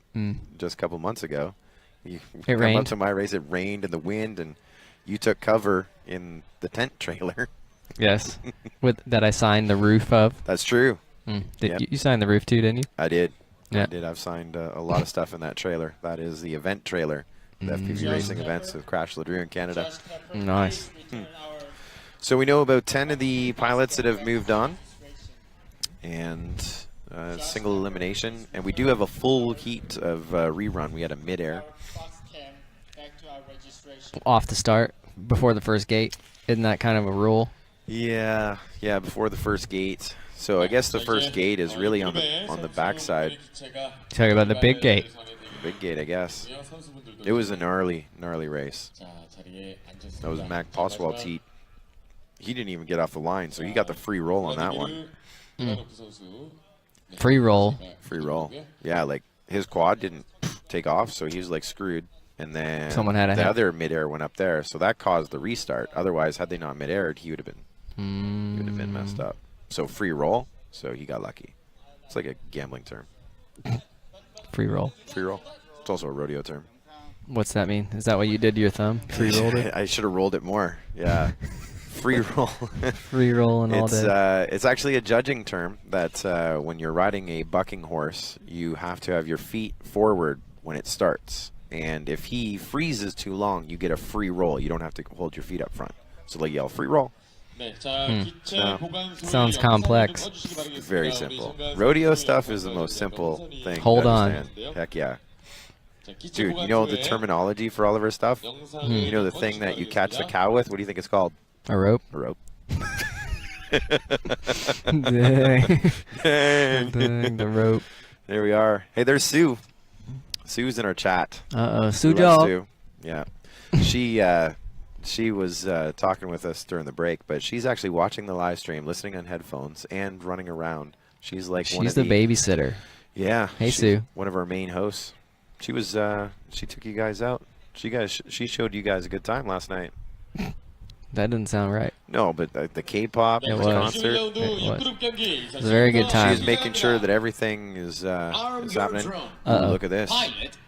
just a couple months ago, you come rained. up to my race. It rained and the wind, and you took cover in the tent trailer. Yes. That I signed the roof of. That's true. Did you signed the roof too, didn't you? I did. Yeah. I did. I've signed a lot of stuff in that trailer. That is the event trailer, the FPV racing events with Crash Ladru in Canada. Nice. So we know about 10 of the pilots that have moved on, and single elimination. And we do have a full heat of rerun. We had a mid-air. Off the start, before the first gate. Isn't that kind of a rule? Yeah, before the first gate. So I guess the first gate is really on the backside. Talking about the big gate. The big gate, I guess. It was a gnarly race. That was Mac Poswell's heat. He didn't even get off the line, so he got the free roll on that one. Free roll. Free roll. Yeah, like his quad didn't take off, so he was like screwed. and then Someone had a the hit. other midair went up there, so that caused the restart. Otherwise, had they not mid-aired, he would have been messed up. So free roll, so he got lucky. It's like a gambling term. Free roll. Free roll. It's also a rodeo term. What's that mean? Is that what you did to your thumb? Free rolled it? I should have rolled it more. Yeah. Free roll. Free rolling all day. It's actually a judging term that when you're riding a bucking horse, you have to have your feet forward when it starts. And if he freezes too long, you get a free roll. You don't have to hold your feet up front. So they yell, free roll. Sounds complex. Very simple. Rodeo stuff is the most simple thing. Hold to on. understand. Heck yeah. Dude, you know the terminology for all of our stuff? You know the thing that you catch the cow with? What do you think it's called? A rope? A rope. Dang. Dang, the rope. There we are. Hey, there's Sue. Sue's in our chat. Uh-oh. Sue Sue loves Job. Sue. Yeah. She was talking with us during the break, but she's actually watching the live stream, listening on headphones, and running around. She's like one of She's the babysitter. Yeah. Hey, she's Sue. one of our main hosts. She was she took you guys out. She showed you guys a good time last night. That didn't sound right. No, but the K-pop It was. concert. It was a very good time. She's making sure that everything is happening. Uh-oh. Look at this.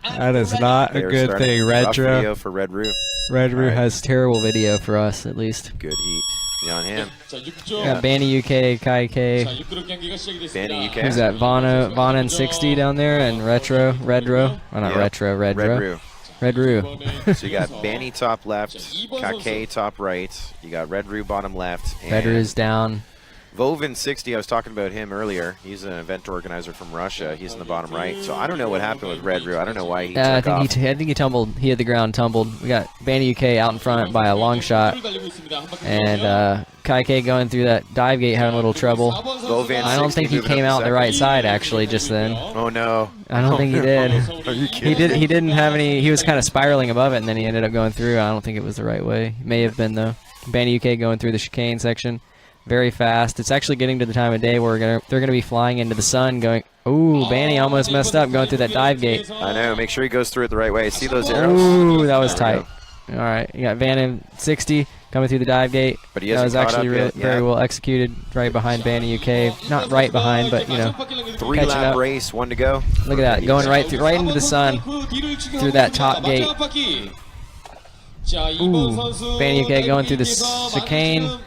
That is not a They're good starting thing. rough video Retro. for Red Roo. Red Roo Alright. has terrible video for us, at least. Good heat. Be on hand. Got Banny UK, Kai K. Banny UK. Who's that? Vana and 60 down there, and Retro. Redro. Oh, not Yeah. Retro. Red Redro. Roo. Red Roo. So you got Banny top left, Kake top right. You got Red Roo bottom left. And Red Roo's down. Vovin 60, I was talking about him earlier. He's an event organizer from Russia. He's in the bottom right. So I don't know what happened with Red Roo. I don't know why he took I off. think he tumbled. He hit the ground, tumbled. We got Banny UK out in front by a long shot, and Kai K going through that dive gate having a little trouble. Vovin I don't 60 think he moving up came to out the second. right side actually just then. Oh no. I don't think he did. Are you kidding? He didn't have any. He was kind of spiraling above it, and then he ended up going through. I don't think it was the right way. May have been though. Banny UK going through the chicane section, very fast. It's actually getting to the time of day where they're gonna be flying into the sun. Going, ooh, Banny almost messed up going through that dive gate. I know. Make sure he goes through it the right way. See those arrows? Ooh, that was There we tight. All right, you got Van 60 coming through the dive gate. But he that hasn't was caught actually up yet. very Yeah. well executed, right behind Banny UK. Not right behind, but you know, Three catching lap up. race, one to go. Look at that, going right through, right into the sun, through that top gate. Ooh, Banny UK going through the chicane,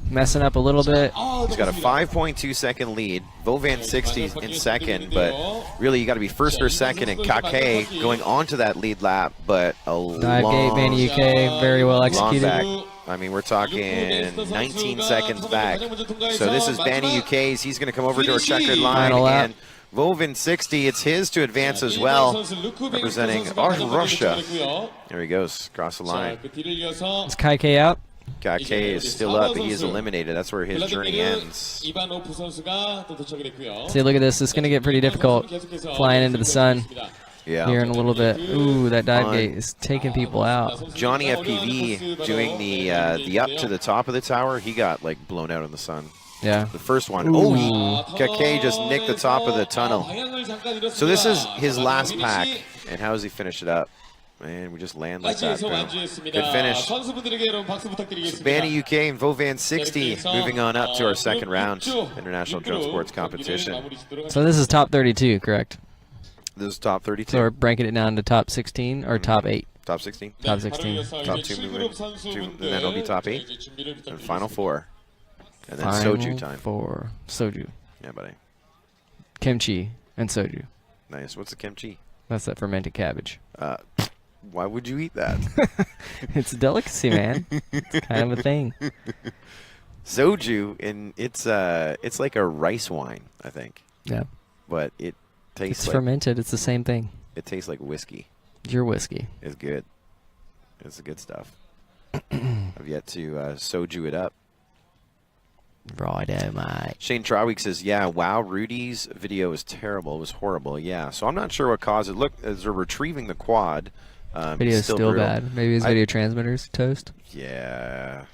messing up a little bit. He's got a 5.2 second lead. Vovan 60 in second, but really you got to be first or second. And Kake going onto that lead lap, but a Dive gate, Banny UK, very well long executed. back. I mean, we're talking 19 seconds back. So this is Banny UK's. He's going to come over to our checkered line. Final lap. And Vovin 60, it's his to advance as well, representing Russia. There he goes, across the line. Is Kai K out? Kake is still up, but he is eliminated. That's where his journey ends. See, look at this. It's going to get pretty difficult flying into the sun Yeah. here in a little bit. Ooh, that dive gate is taking people out. Johnny FPV doing the up to the top of the tower. He got like blown out in the sun. Yeah. The first one. Oh, Kake just nicked the top of the tunnel. So this is his last pack. And how does he finish it up? And we just land like that. Boom. Good finish. Banny UK and Vovan 60 moving on up to our second round international drone sports competition. So this is top 32, correct? This is top 32. So we're breaking it down to top 16 or top 8? Top 16. Top 16. Top 2 moving to, and then it'll be top 8. And final 4. And then Final soju time. 4. Soju. Yeah, buddy. Kimchi and soju. Nice. What's the kimchi? That's that fermented cabbage. Why would you eat that? It's a delicacy, man. It's kind of a thing. Soju, and it's like a rice wine, I think. Yeah. But it tastes It's like fermented. It's the same thing. it tastes like whiskey. Your whiskey. It's good. It's the good stuff. I've yet to soju it up. Righto, mate. Shane Trawick says, yeah, wow, Rudy's video was terrible. It was horrible. Yeah, so I'm not sure what caused it. Look, as they're retrieving the quad. Video's still brutal. bad. Maybe his video transmitter's toast. Yeah,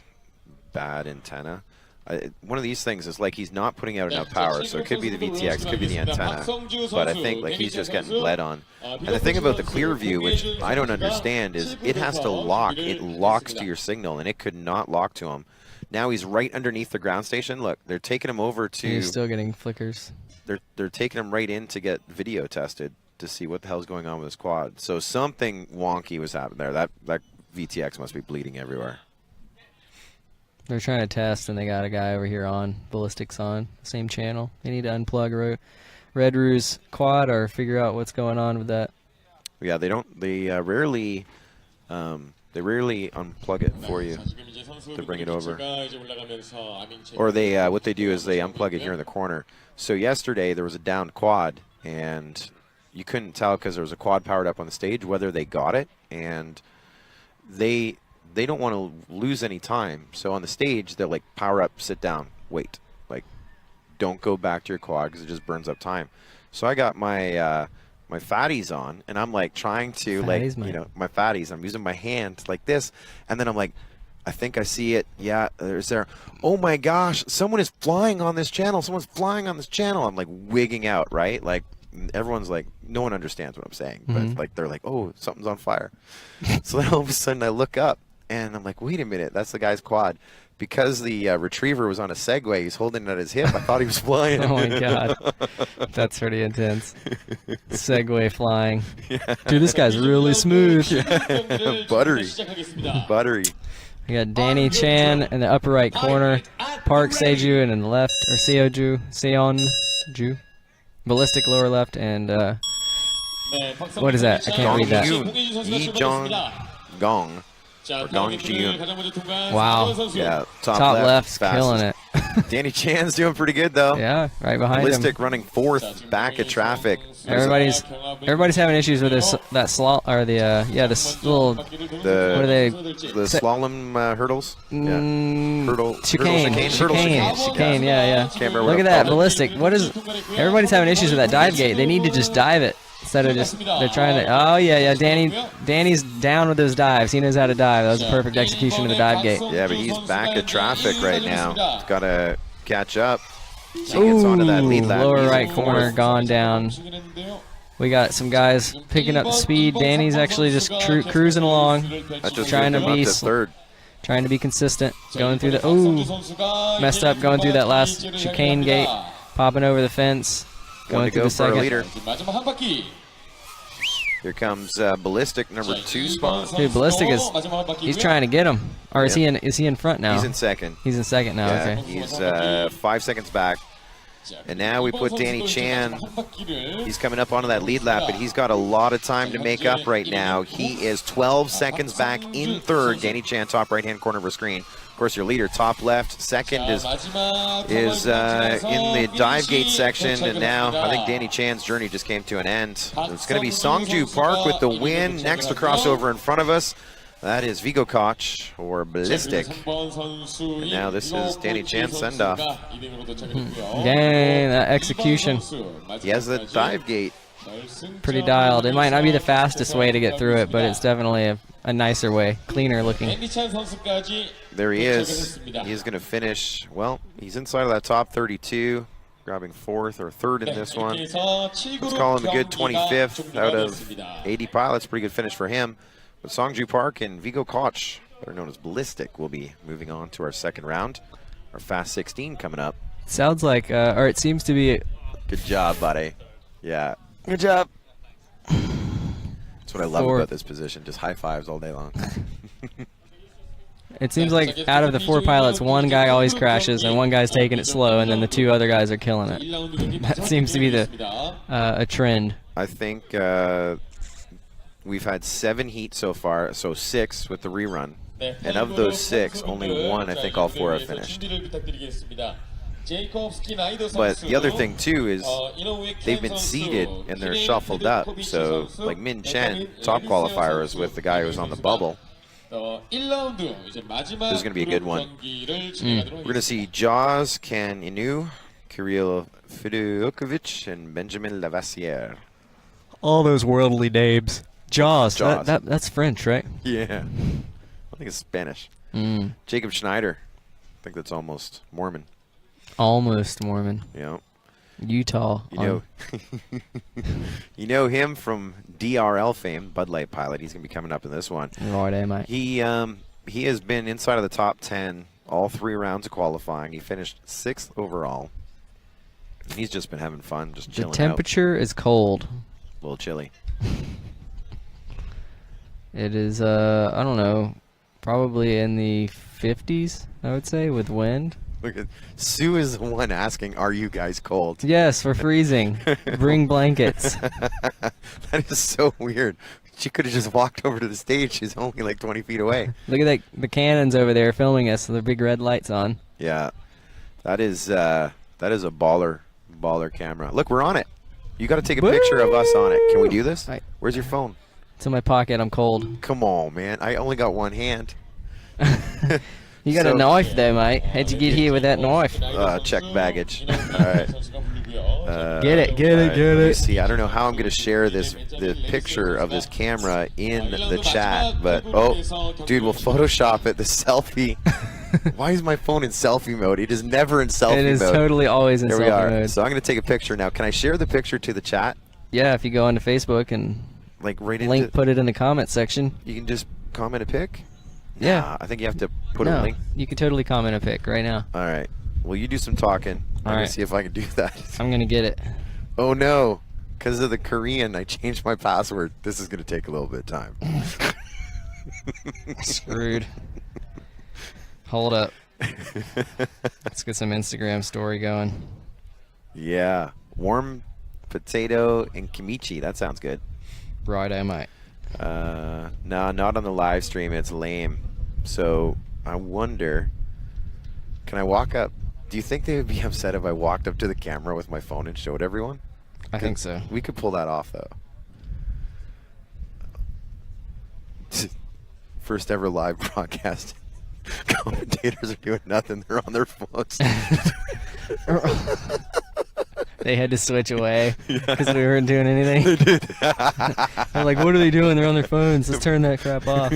bad antenna. one of these things is like he's not putting out enough power, so it could be the VTX, could be the antenna, but I think like he's just getting bled on. And the thing about the clear view, which I don't understand, is it has to lock. It locks to your signal, and it could not lock to him. Now he's right underneath the ground station. Look, they're taking him over to. He's still getting flickers. They're taking him right in to get video tested to see what the hell's going on with his quad. So something wonky was happening there. That VTX must be bleeding everywhere. They're trying to test, and they got a guy over here on Ballistics on same channel. They need to unplug Red Roo's quad or figure out what's going on with that. Yeah, they don't. They rarely unplug it for you to bring it over. Or they what they do is they unplug it here in the corner. So yesterday there was a downed quad, and you couldn't tell because there was a quad powered up on the stage whether they got it, and they don't want to lose any time. So on the stage, they're like, power up, sit down, wait. Like, don't go back to your quad because it just burns up time. So I got my my fatties on, and I'm like trying to Fatties, like, you know, my fatties. I'm using my hand like this, and then I'm like, I think I see it. Yeah, there's there. Oh my gosh, someone is flying on this channel. Someone's flying on this channel. I'm like wigging out, right? Like everyone's like, no one understands what I'm saying, but like they're like, oh, something's on fire. So then all of a sudden I look up. And I'm like, wait a minute, that's the guy's quad. Because the retriever was on a Segway, he's holding it at his hip, I thought he was flying. Oh my god. That's pretty intense. Segway flying. Yeah. Dude, this guy's really smooth. Yeah. Buttery. Buttery. We got Danny Chan in the upper right corner. Park Seju in the left, or Seonju. Ballistic lower left, and what is that? I can't read that. Yi Jong Gong. Or Gong Ji-yoon. Wow. Yeah, Top left's fastest. killing it. Danny Chan's doing pretty good though. Yeah, right behind Ballistic him. running fourth back at traffic. Everybody's having issues with this this little what are they The slalom hurdles. Chicane. Yeah. Look at that ballistic. What is? Everybody's having issues with that dive gate. They need to just dive it instead of just they're trying to. Oh yeah. Danny's down with those dives. He knows how to dive. That was a perfect execution of the dive gate. Yeah, but he's back at traffic right now. He's got to catch up. So he gets onto that lead lap. Lower right corner gone down. We got some guys picking up the speed. Danny's actually just cruising along, trying to be third. Trying to be consistent, going through the messed up, going through that last chicane gate, popping over the fence, going through the second. Leader. Here comes Ballistic, number 2 spot. Dude, Ballistic he's trying to get him, or is he in front now? He's in second. He's in second now. Yeah, okay. He's 5 seconds back. And now we put Danny Chan. He's coming up onto that lead lap, but he's got a lot of time to make up right now. He is 12 seconds back in third. Danny Chan, top right-hand corner of our screen. Of course, your leader, top left. Second is in the dive gate section, and now I think Danny Chan's journey just came to an end. It's going to be Songju Park with the win. Next to crossover in front of us. That is Vigo Koch or Ballistic. And now this is Danny Chan's send-off. Dang, that execution. He has the dive gate. Pretty dialed. It might not be the fastest way to get through it, but it's definitely a nicer way, cleaner looking. There he is. He's going to finish, well, he's inside of that top 32, grabbing fourth or third in this one. Let's call him a good 25th out of 80 pilots. Pretty good finish for him. But Songju Park and Vigo Koch, better known as Ballistic, will be moving on to our second round. Our Fast 16 coming up. Sounds like, or it seems to be. Good job, buddy. Yeah. Good job. That's what I love about this position. Just high fives all day long. It seems like out of the 4 pilots, one guy always crashes and one guy's taking it slow, and then the 2 other guys are killing it. That seems to be a trend. I think we've had 7 heats so far, so 6 with the rerun. And of those 6, only 1, I think all 4 have finished. But the other thing too is they've been seeded and they're shuffled up. So like Min Chen, top qualifier, is with the guy who was on the bubble. This is going to be a good one. We're going to see Jaws, Can Inu, Kirill Fidukovic, and Benjamin Lavassiere. All those worldly names. Jaws. That's French, right? Yeah. I think it's Spanish. Jacob Schneider, think that's almost Mormon. Almost Mormon. Yeah. Utah. You know, you know him from DRL fame, Bud Light pilot. He's gonna be coming up in this one. Right, mate. He has been inside of the top 10 all 3 rounds of qualifying. He finished 6th overall. He's just been having fun, just The chilling temperature is cold. out. A little chilly. It is, I don't know, probably in the 50s, I would say, with wind. Look at Sue is the one asking, "Are you guys cold?" Yes, we're freezing. Bring blankets. That is so weird. She could have just walked over to the stage. She's only like 20 feet away. Look at the cannons over there filming us with their big red lights on. Yeah, that is a baller camera. Look, we're on it. You got to take a picture of us on it. Can we do this? Right. Where's your phone? It's in my pocket. I'm cold. Come on, man. I only got one hand. You got a knife though, mate. How'd you get here with that knife? Check baggage. All right. Get it. Let me see, I don't know how I'm going to share the picture of this camera in the chat, but dude, we'll Photoshop it. The selfie. Why is my phone in selfie mode? It is never in selfie mode. It is totally always in There we selfie are. mode. So I'm going to take a picture now. Can I share the picture to the chat? Yeah, if you go onto Facebook and Like right into. put it in the comment section. You can just comment a pic. Yeah. Nah, I think you have to put No, a link. you can totally comment a pic right now. All right. Well, you do some talking. I'm going right. to see if I can do that. I'm gonna get it. Oh no, because of the Korean, I changed my password. This is going to take a little bit of time. Screwed. Hold up. Let's get some Instagram story going. Yeah, warm potato and kimchi. That sounds good. Right, I might. No, not on the live stream. It's lame. So I wonder, can I walk up? Do you think they would be upset if I walked up to the camera with my phone and showed everyone? I think so. We could pull that off though. First ever live broadcast. Commentators are doing nothing. They're on their phones. They had to switch away because we weren't doing anything. I'm like, what are they doing? They're on their phones. Let's turn that crap off.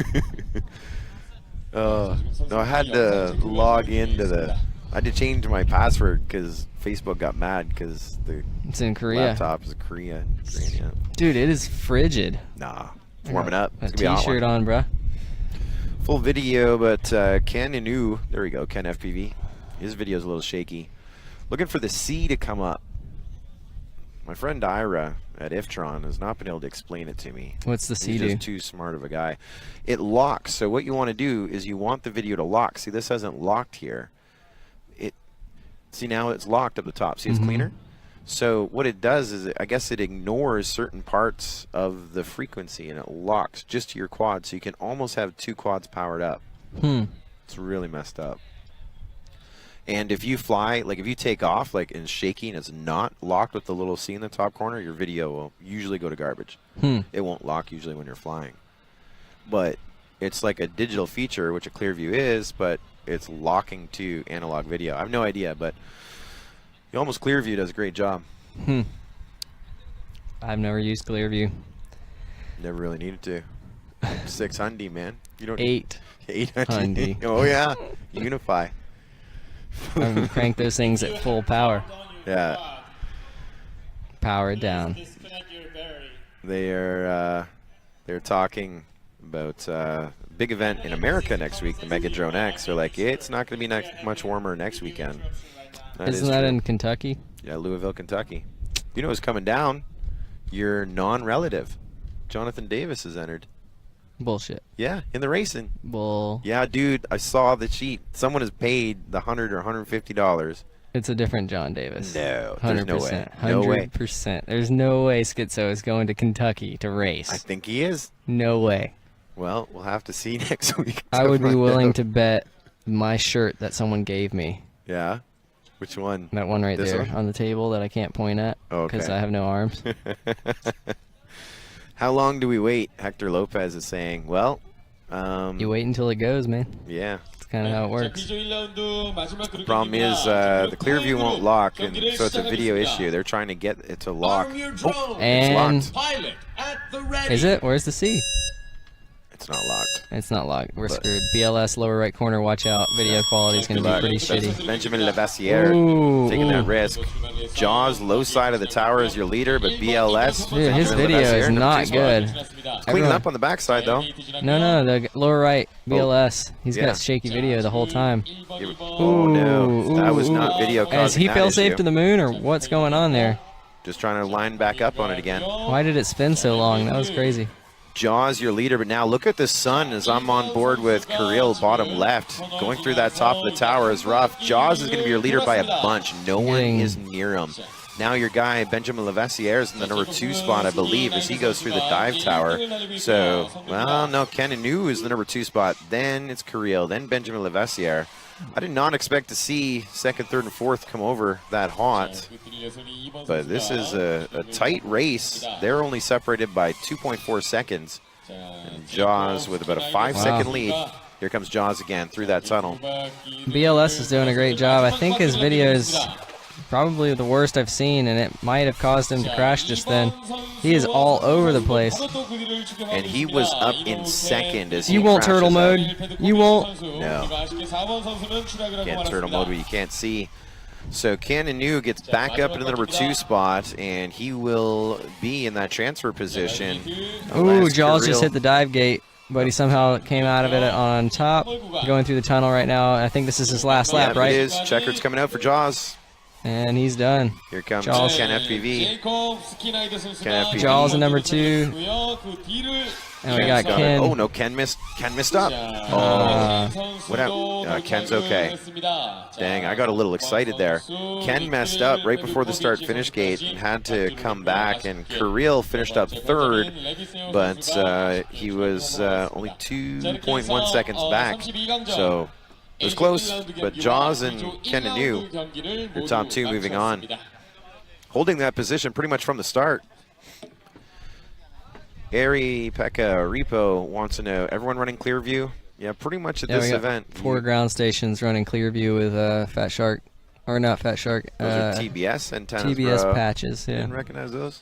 No, I had to log into I had to change my password because Facebook got mad because the It's in Korea. laptop is Korean. Yeah. Dude, it is frigid. Nah, it's warming up. A It's gonna be a hot t-shirt one. on, bruh. Full video, but Ken Inu, there we go, Ken FPV. His video is a little shaky. Looking for the C to come up. My friend Ira at Iftron has not been able to explain it to me. What's the C He's do? just too smart of a guy. It locks. So what you want to do is you want the video to lock. See, this hasn't locked here. See, now it's locked up the top. See, it's cleaner. So what it does is, I guess it ignores certain parts of the frequency and it locks just to your quad. So you can almost have 2 quads powered up. It's really messed up. And if you fly, like if you take off, like and shaky and it's not locked with the little C in the top corner, your video will usually go to garbage. It won't lock usually when you're flying. But it's like a digital feature, which a Clearview is, but it's locking to analog video. I have no idea, but Almost Clearview does a great job. I've never used Clearview. Never really needed to. 600, man. You don't 800. Oh yeah, Unify. I crank those things at full power. Yeah. Power it down. They're talking about big event in America next week, the Mega Drone X. They're like, it's not going to be much warmer next weekend. Isn't that in Kentucky? Yeah, Louisville, Kentucky. You know who's coming down? Your non-relative. Jonathan Davis has entered. Bullshit. Yeah, in the racing. Bull. Yeah, dude, I saw the sheet. Someone has paid the $100 or $150. It's a different John Davis. No, 100%. there's no way. No way. 100%. There's no way Schizo is going to Kentucky to race. I think he is. No way. Well, we'll have to see next week. I would be willing to bet my shirt that someone gave me. Yeah? Which one? That one right This there one? on the table that I can't point at because Okay. I have no arms. How long do we wait? Hector Lopez is saying, well, You wait until it goes, man. yeah. That's kind of how it works. The problem is the Clearview won't lock, and so it's a video issue. They're trying to get it to lock. Oh, And it's locked. is it? Where's the C? It's not locked. It's not locked. We're screwed. BLS lower right corner. Watch out. Video quality is going to be pretty shitty. Benjamin Levassier Ooh, taking ooh. that risk. Jaws, low side of the tower is your leader, but BLS. Dude, his Benjamin video Levassier, is number not 2 spot. good. Cleaning Everyone- up on the backside, though. No, the lower right, BLS. He's Yeah. got shaky video the whole time. Oh, no. Ooh, That was ooh, not ooh. video Is causing he that fail issue. safe to the moon, or what's going on there? Just trying to line back up on it again. Why did it spin so long? That was crazy. Jaws, your leader, but now look at the sun as I'm on board with Kirill, bottom left. Going through that top of the tower is rough. Jaws is going to be your leader by a bunch. No one is near him. Now your guy, Benjamin Levassier, is in the number 2 spot, I believe, as he goes through the dive tower. So, well, no, Ken Anu is the number 2 spot. Then it's Kirill, then Benjamin Levassier. I did not expect to see 2nd, 3rd, and 4th come over that hot. But this is a tight race. They're only separated by 2.4 seconds. And Jaws with about a 5-second lead. Here comes Jaws again through that tunnel. BLS is doing a great job. I think his video is probably the worst I've seen, and it might have caused him to crash just then. He is all over the place. And he was up in 2nd as he You won't crashes turtle out. mode. You won't. No. Can't turtle mode where you can't see. So Ken Anu gets back up into the number 2 spot, and he will be in that transfer position. Ooh, unless Jaws just Kirill- hit the dive gate, but he somehow came out of it on top, going through the tunnel right now. I think this is his last lap, Yep, right? it is. Checkered's coming out for Jaws. And he's done. Here comes Jaws. Ken FPV. Ken FPV. Jaws in number 2. And we got Ken. Oh no, Ken missed up. Oh, what happened? Ken's okay. Dang, I got a little excited there. Ken messed up right before the start-finish gate and had to come back. And Kirill finished up 3rd, but he was only 2.1 seconds back. So it was close. But Jaws and Ken Anu, your top 2 moving on, holding that position pretty much from the start. Ari Pekka Repo wants to know, everyone running Clearview? Yeah, pretty much at Yeah, we this got event. 4 ground stations running Clearview with Fat Shark. Or not Fat Shark. Those are TBS antennas, TBS bro. patches, yeah. Didn't recognize those?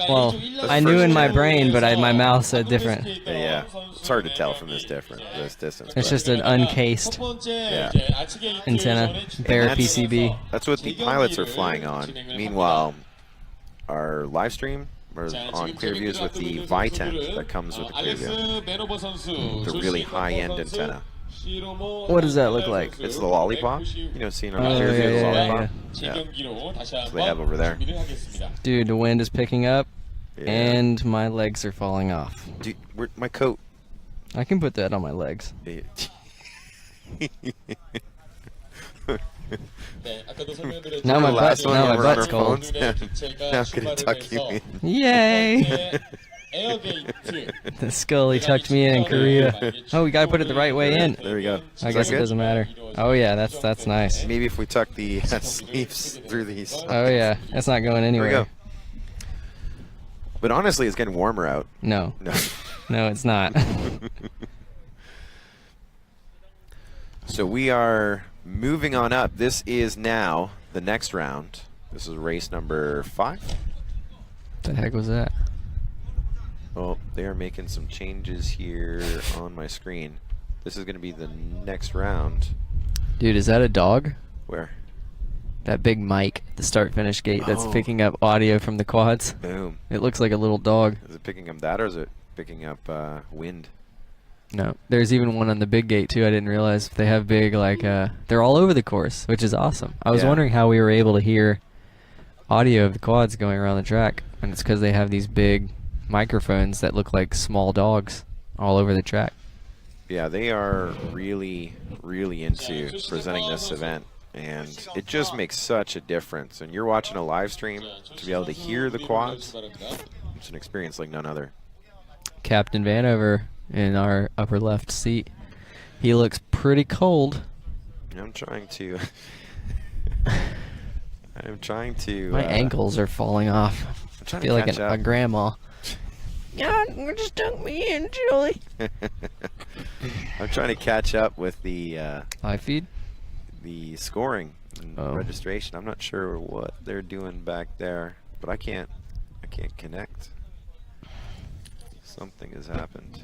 Well, I knew in my brain, but my mouth said different. Yeah, it's hard to tell from this distance. It's but just an uncased yeah. antenna, bare And that's- PCB. That's what the pilots are flying on. Meanwhile, our live stream is on Clearviews with the Vitent that comes with the Clearview. The really high-end antenna. What does that look like? It's the lollipop. You know, seen on Oh, Clearview, yeah, the yeah, lollipop. Yeah. That's what they have over there. Dude, the wind is picking up, Yeah. and my legs are falling off. Dude, my coat. I can put that on my legs. Now my butt's cold. Now I'm gonna tuck you in. Yay! The Scully tucked me in Korea. Oh, we gotta put it the right way in. There we go. I Is guess that it good? doesn't matter. Oh yeah, that's nice. Maybe if we tuck the sleeves through these. Oh yeah, that's not going There we anywhere. go. But honestly, it's getting warmer out. No, No. no, it's not. So we are moving on up. This is now the next round. This is race number 5. The heck was that? Oh, they are making some changes here on my screen. This is going to be the next round. Dude, is that a dog? Where? That big mic at the start-finish gate that's Oh. picking up audio from the quads. Boom. It looks like a little dog. Is it picking up that, or is it picking up wind? No, there's even one on the big gate too. I didn't realize they have big they're all over the course, which is awesome. I was Yeah. wondering how we were able to hear audio of the quads going around the track, and it's because they have these big microphones that look like small dogs all over the track. Yeah, they are really, really into presenting this event, and it just makes such a difference. And you're watching a live stream, to be able to hear the quads, it's an experience like none other. Captain Vanover in our upper left seat. He looks pretty cold. I'm trying to. I'm trying to. My ankles are falling off. I'm I trying feel to like catch a up. grandma. Yeah, just dunk me in, Julie. I'm trying to catch up with the Live feed? scoring and Oh. registration. I'm not sure what they're doing back there, but I can't connect. Something has happened.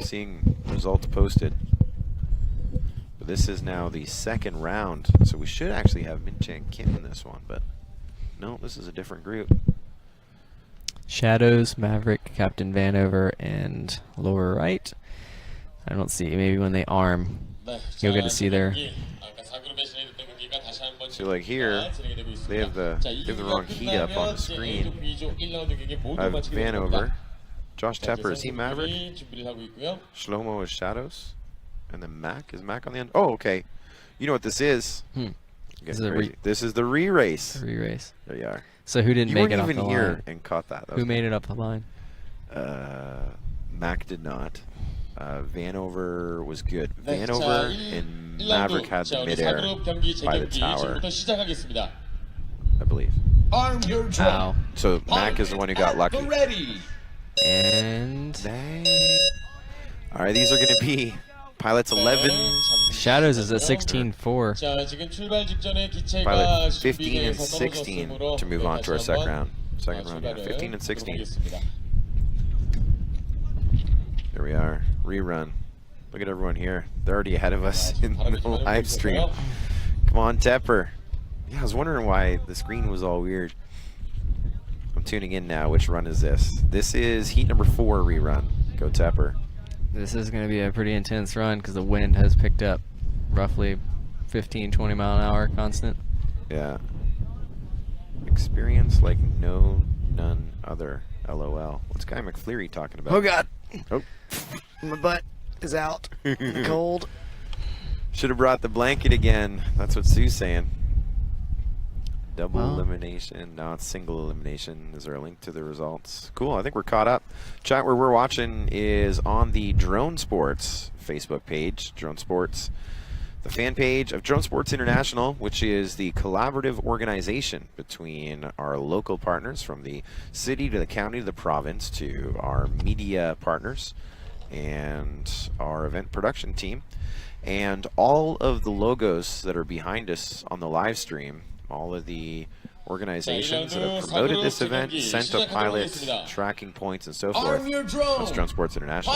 seeing results posted. But this is now the second round, so we should actually have Min Chang Kim in this one, but no, this is a different group. Shadows, Maverick, Captain Vanover, and lower right. I don't see. Maybe when they arm, you'll get to see their. So like here, they have the wrong heat up on the screen. I have Vanover. Josh Tepper, is he Maverick? Shlomo is Shadows. And then Mac, is Mac on the end? Oh, okay. You know what this is? This is, this is the re-race. Re-race. There you are. So who didn't You make weren't it off even the here line? and caught that. Who made it up the line? Mac did not. Vanover was good. Vanover and Maverick had the midair by the tower, I believe. Ow. So Mac is the one who got lucky. And all right, these are going to be pilots 11. Shadows is at 16-4. Pilot 15 and 16 to move on to our second round. Yeah, 15 and 16. There we are. Rerun. Look at everyone here. They're already ahead of us in the live stream. Come on, Tepper. Yeah, I was wondering why the screen was all weird. I'm tuning in now. Which run is this? This is heat number 4 rerun. Go Tepper. This is going to be a pretty intense run because the wind has picked up roughly 15-20 mile an hour constant. Yeah. Experience like none other. LOL. What's Guy McFleary talking about? Oh God. Oh. My butt is out. Cold. Should have brought the blanket again. That's what Sue's saying. Double elimination. No, it's single elimination. Is there a link to the results? Cool. I think we're caught up. Chat where we're watching is on the Drone Sports Facebook page. Drone Sports. The fan page of Drone Sports International, which is the collaborative organization between our local partners from the city to the county to the province to our media partners and our event production team. And all of the logos that are behind us on the live stream, all of the organizations that have promoted this event, sent a pilot, tracking points, and so forth. That's Drone Sports International.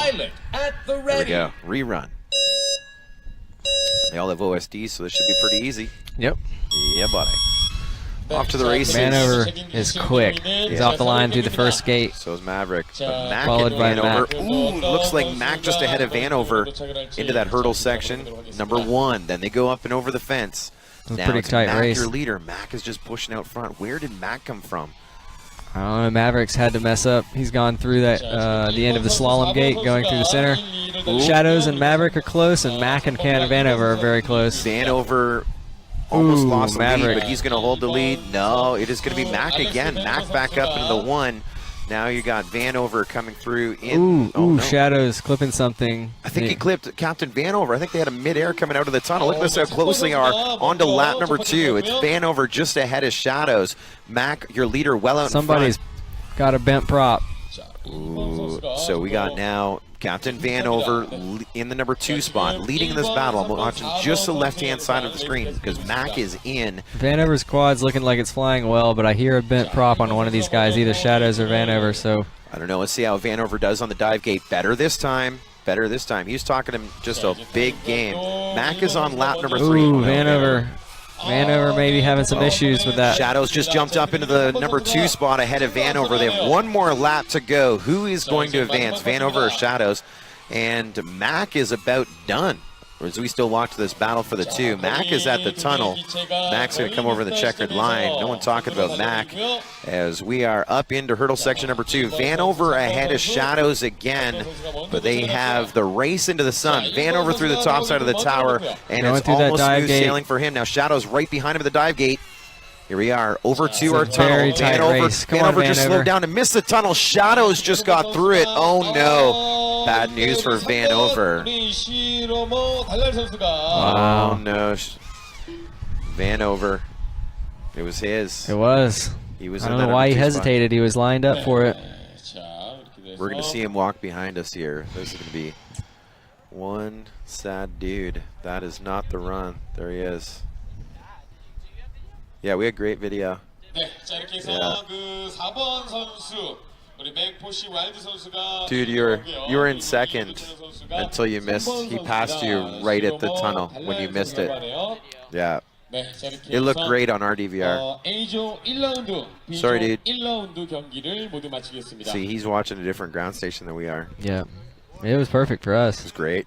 There we go. Rerun. They all have OSD, so this should be pretty easy. Yep. Yeah, buddy. Off to the races. Vanover is quick. He's off the line through the first gate. So is Maverick. But Mac Followed and by Vanover. Mac. Ooh, looks like Mac just ahead of Vanover into that hurdle section. Number 1. Then they go up and over the fence. It was a Now pretty it's tight Mac, race. your leader. Mac is just pushing out front. Where did Mac come from? I don't know. Mavericks had to mess up. He's gone through that the end of the slalom gate, going through the center. Shadows and Maverick are close, and Mac and Vanover are very close. Vanover almost lost the lead, Maverick. but he's going to hold the lead. No, it is going to be Mac again. Mac back up into the 1. Now you got Vanover coming through in. No. Shadows clipping something. I think he clipped Captain Vanover. I think they had a midair coming out of the tunnel. Look at this, how close they are. On to lap number 2. It's Vanover just ahead of Shadows. Mac, your leader, well out Somebody's in front. got a bent prop. Ooh, so we got now Captain Vanover in the number 2 spot, leading this battle. I'm watching just the left-hand side of the screen because Mac is in. Vanover's quad's looking like it's flying well, but I hear a bent prop on one of these guys, either Shadows or Vanover, so. I don't know. Let's see how Vanover does on the dive gate. Better this time. He was talking to him just a big game. Mac is on lap number 3. Ooh, Vanover maybe having some issues with that. Shadows just jumped up into the number 2 spot ahead of Vanover. They have one more lap to go. Who is going to advance, Vanover or Shadows? And Mac is about done. As we still watch this battle for the 2. Mac is at the tunnel. Mac's going to come over the checkered line. No one talking about Mac as we are up into hurdle section number 2. Vanover ahead of Shadows again, but they have the race into the sun. Vanover through the top side of the tower, and Going it's through that almost dive smooth gate. sailing for him. Now Shadows right behind him at the dive gate. Here we are, over to our a tunnel. very tight race. Come on, Vanover just Vanover. slowed down and missed the tunnel. Shadows just got through it. Oh no. Bad news for Vanover. Wow. Oh no. Vanover. It was his. It was. He was I in don't that know why he number 2 spot. hesitated. He was lined up for it. We're going to see him walk behind us here. This is going to be one sad dude. That is not the run. There he is. Yeah, we had great video. 네, 자 이렇게 해서 그 4번 선수 Dude, you were in second until you missed. He passed you right at the tunnel when you missed it. Yeah. It looked great on our DVR. Sorry, dude. See, he's watching a different ground station than we are. Yeah. It was perfect for It us. was great.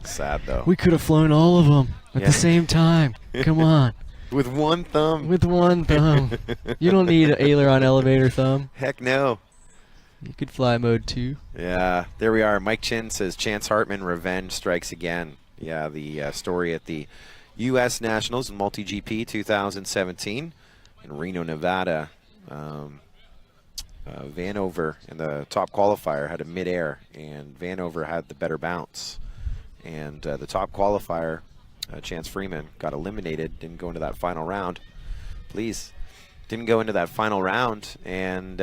Sad, though. We could have flown all of them at the same time. Come on. With one thumb. With one thumb. You don't need an aileron elevator thumb. Heck no. You could fly mode 2. Yeah, there we are. Mike Chin says Chance Hartman revenge strikes again. Yeah, the story at the U.S. Nationals Multi-GP 2017 in Reno, Nevada. Vanover in the top qualifier had a midair, and Vanover had the better bounce. And the top qualifier, Chance Freeman, got eliminated, didn't go into that final round. Please. Didn't go into that final round, and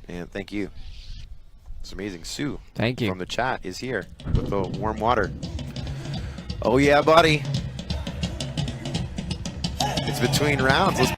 thank you. It's amazing. Sue, thank you, from the chat is here with the warm water. Oh yeah, buddy. It's between rounds. Let's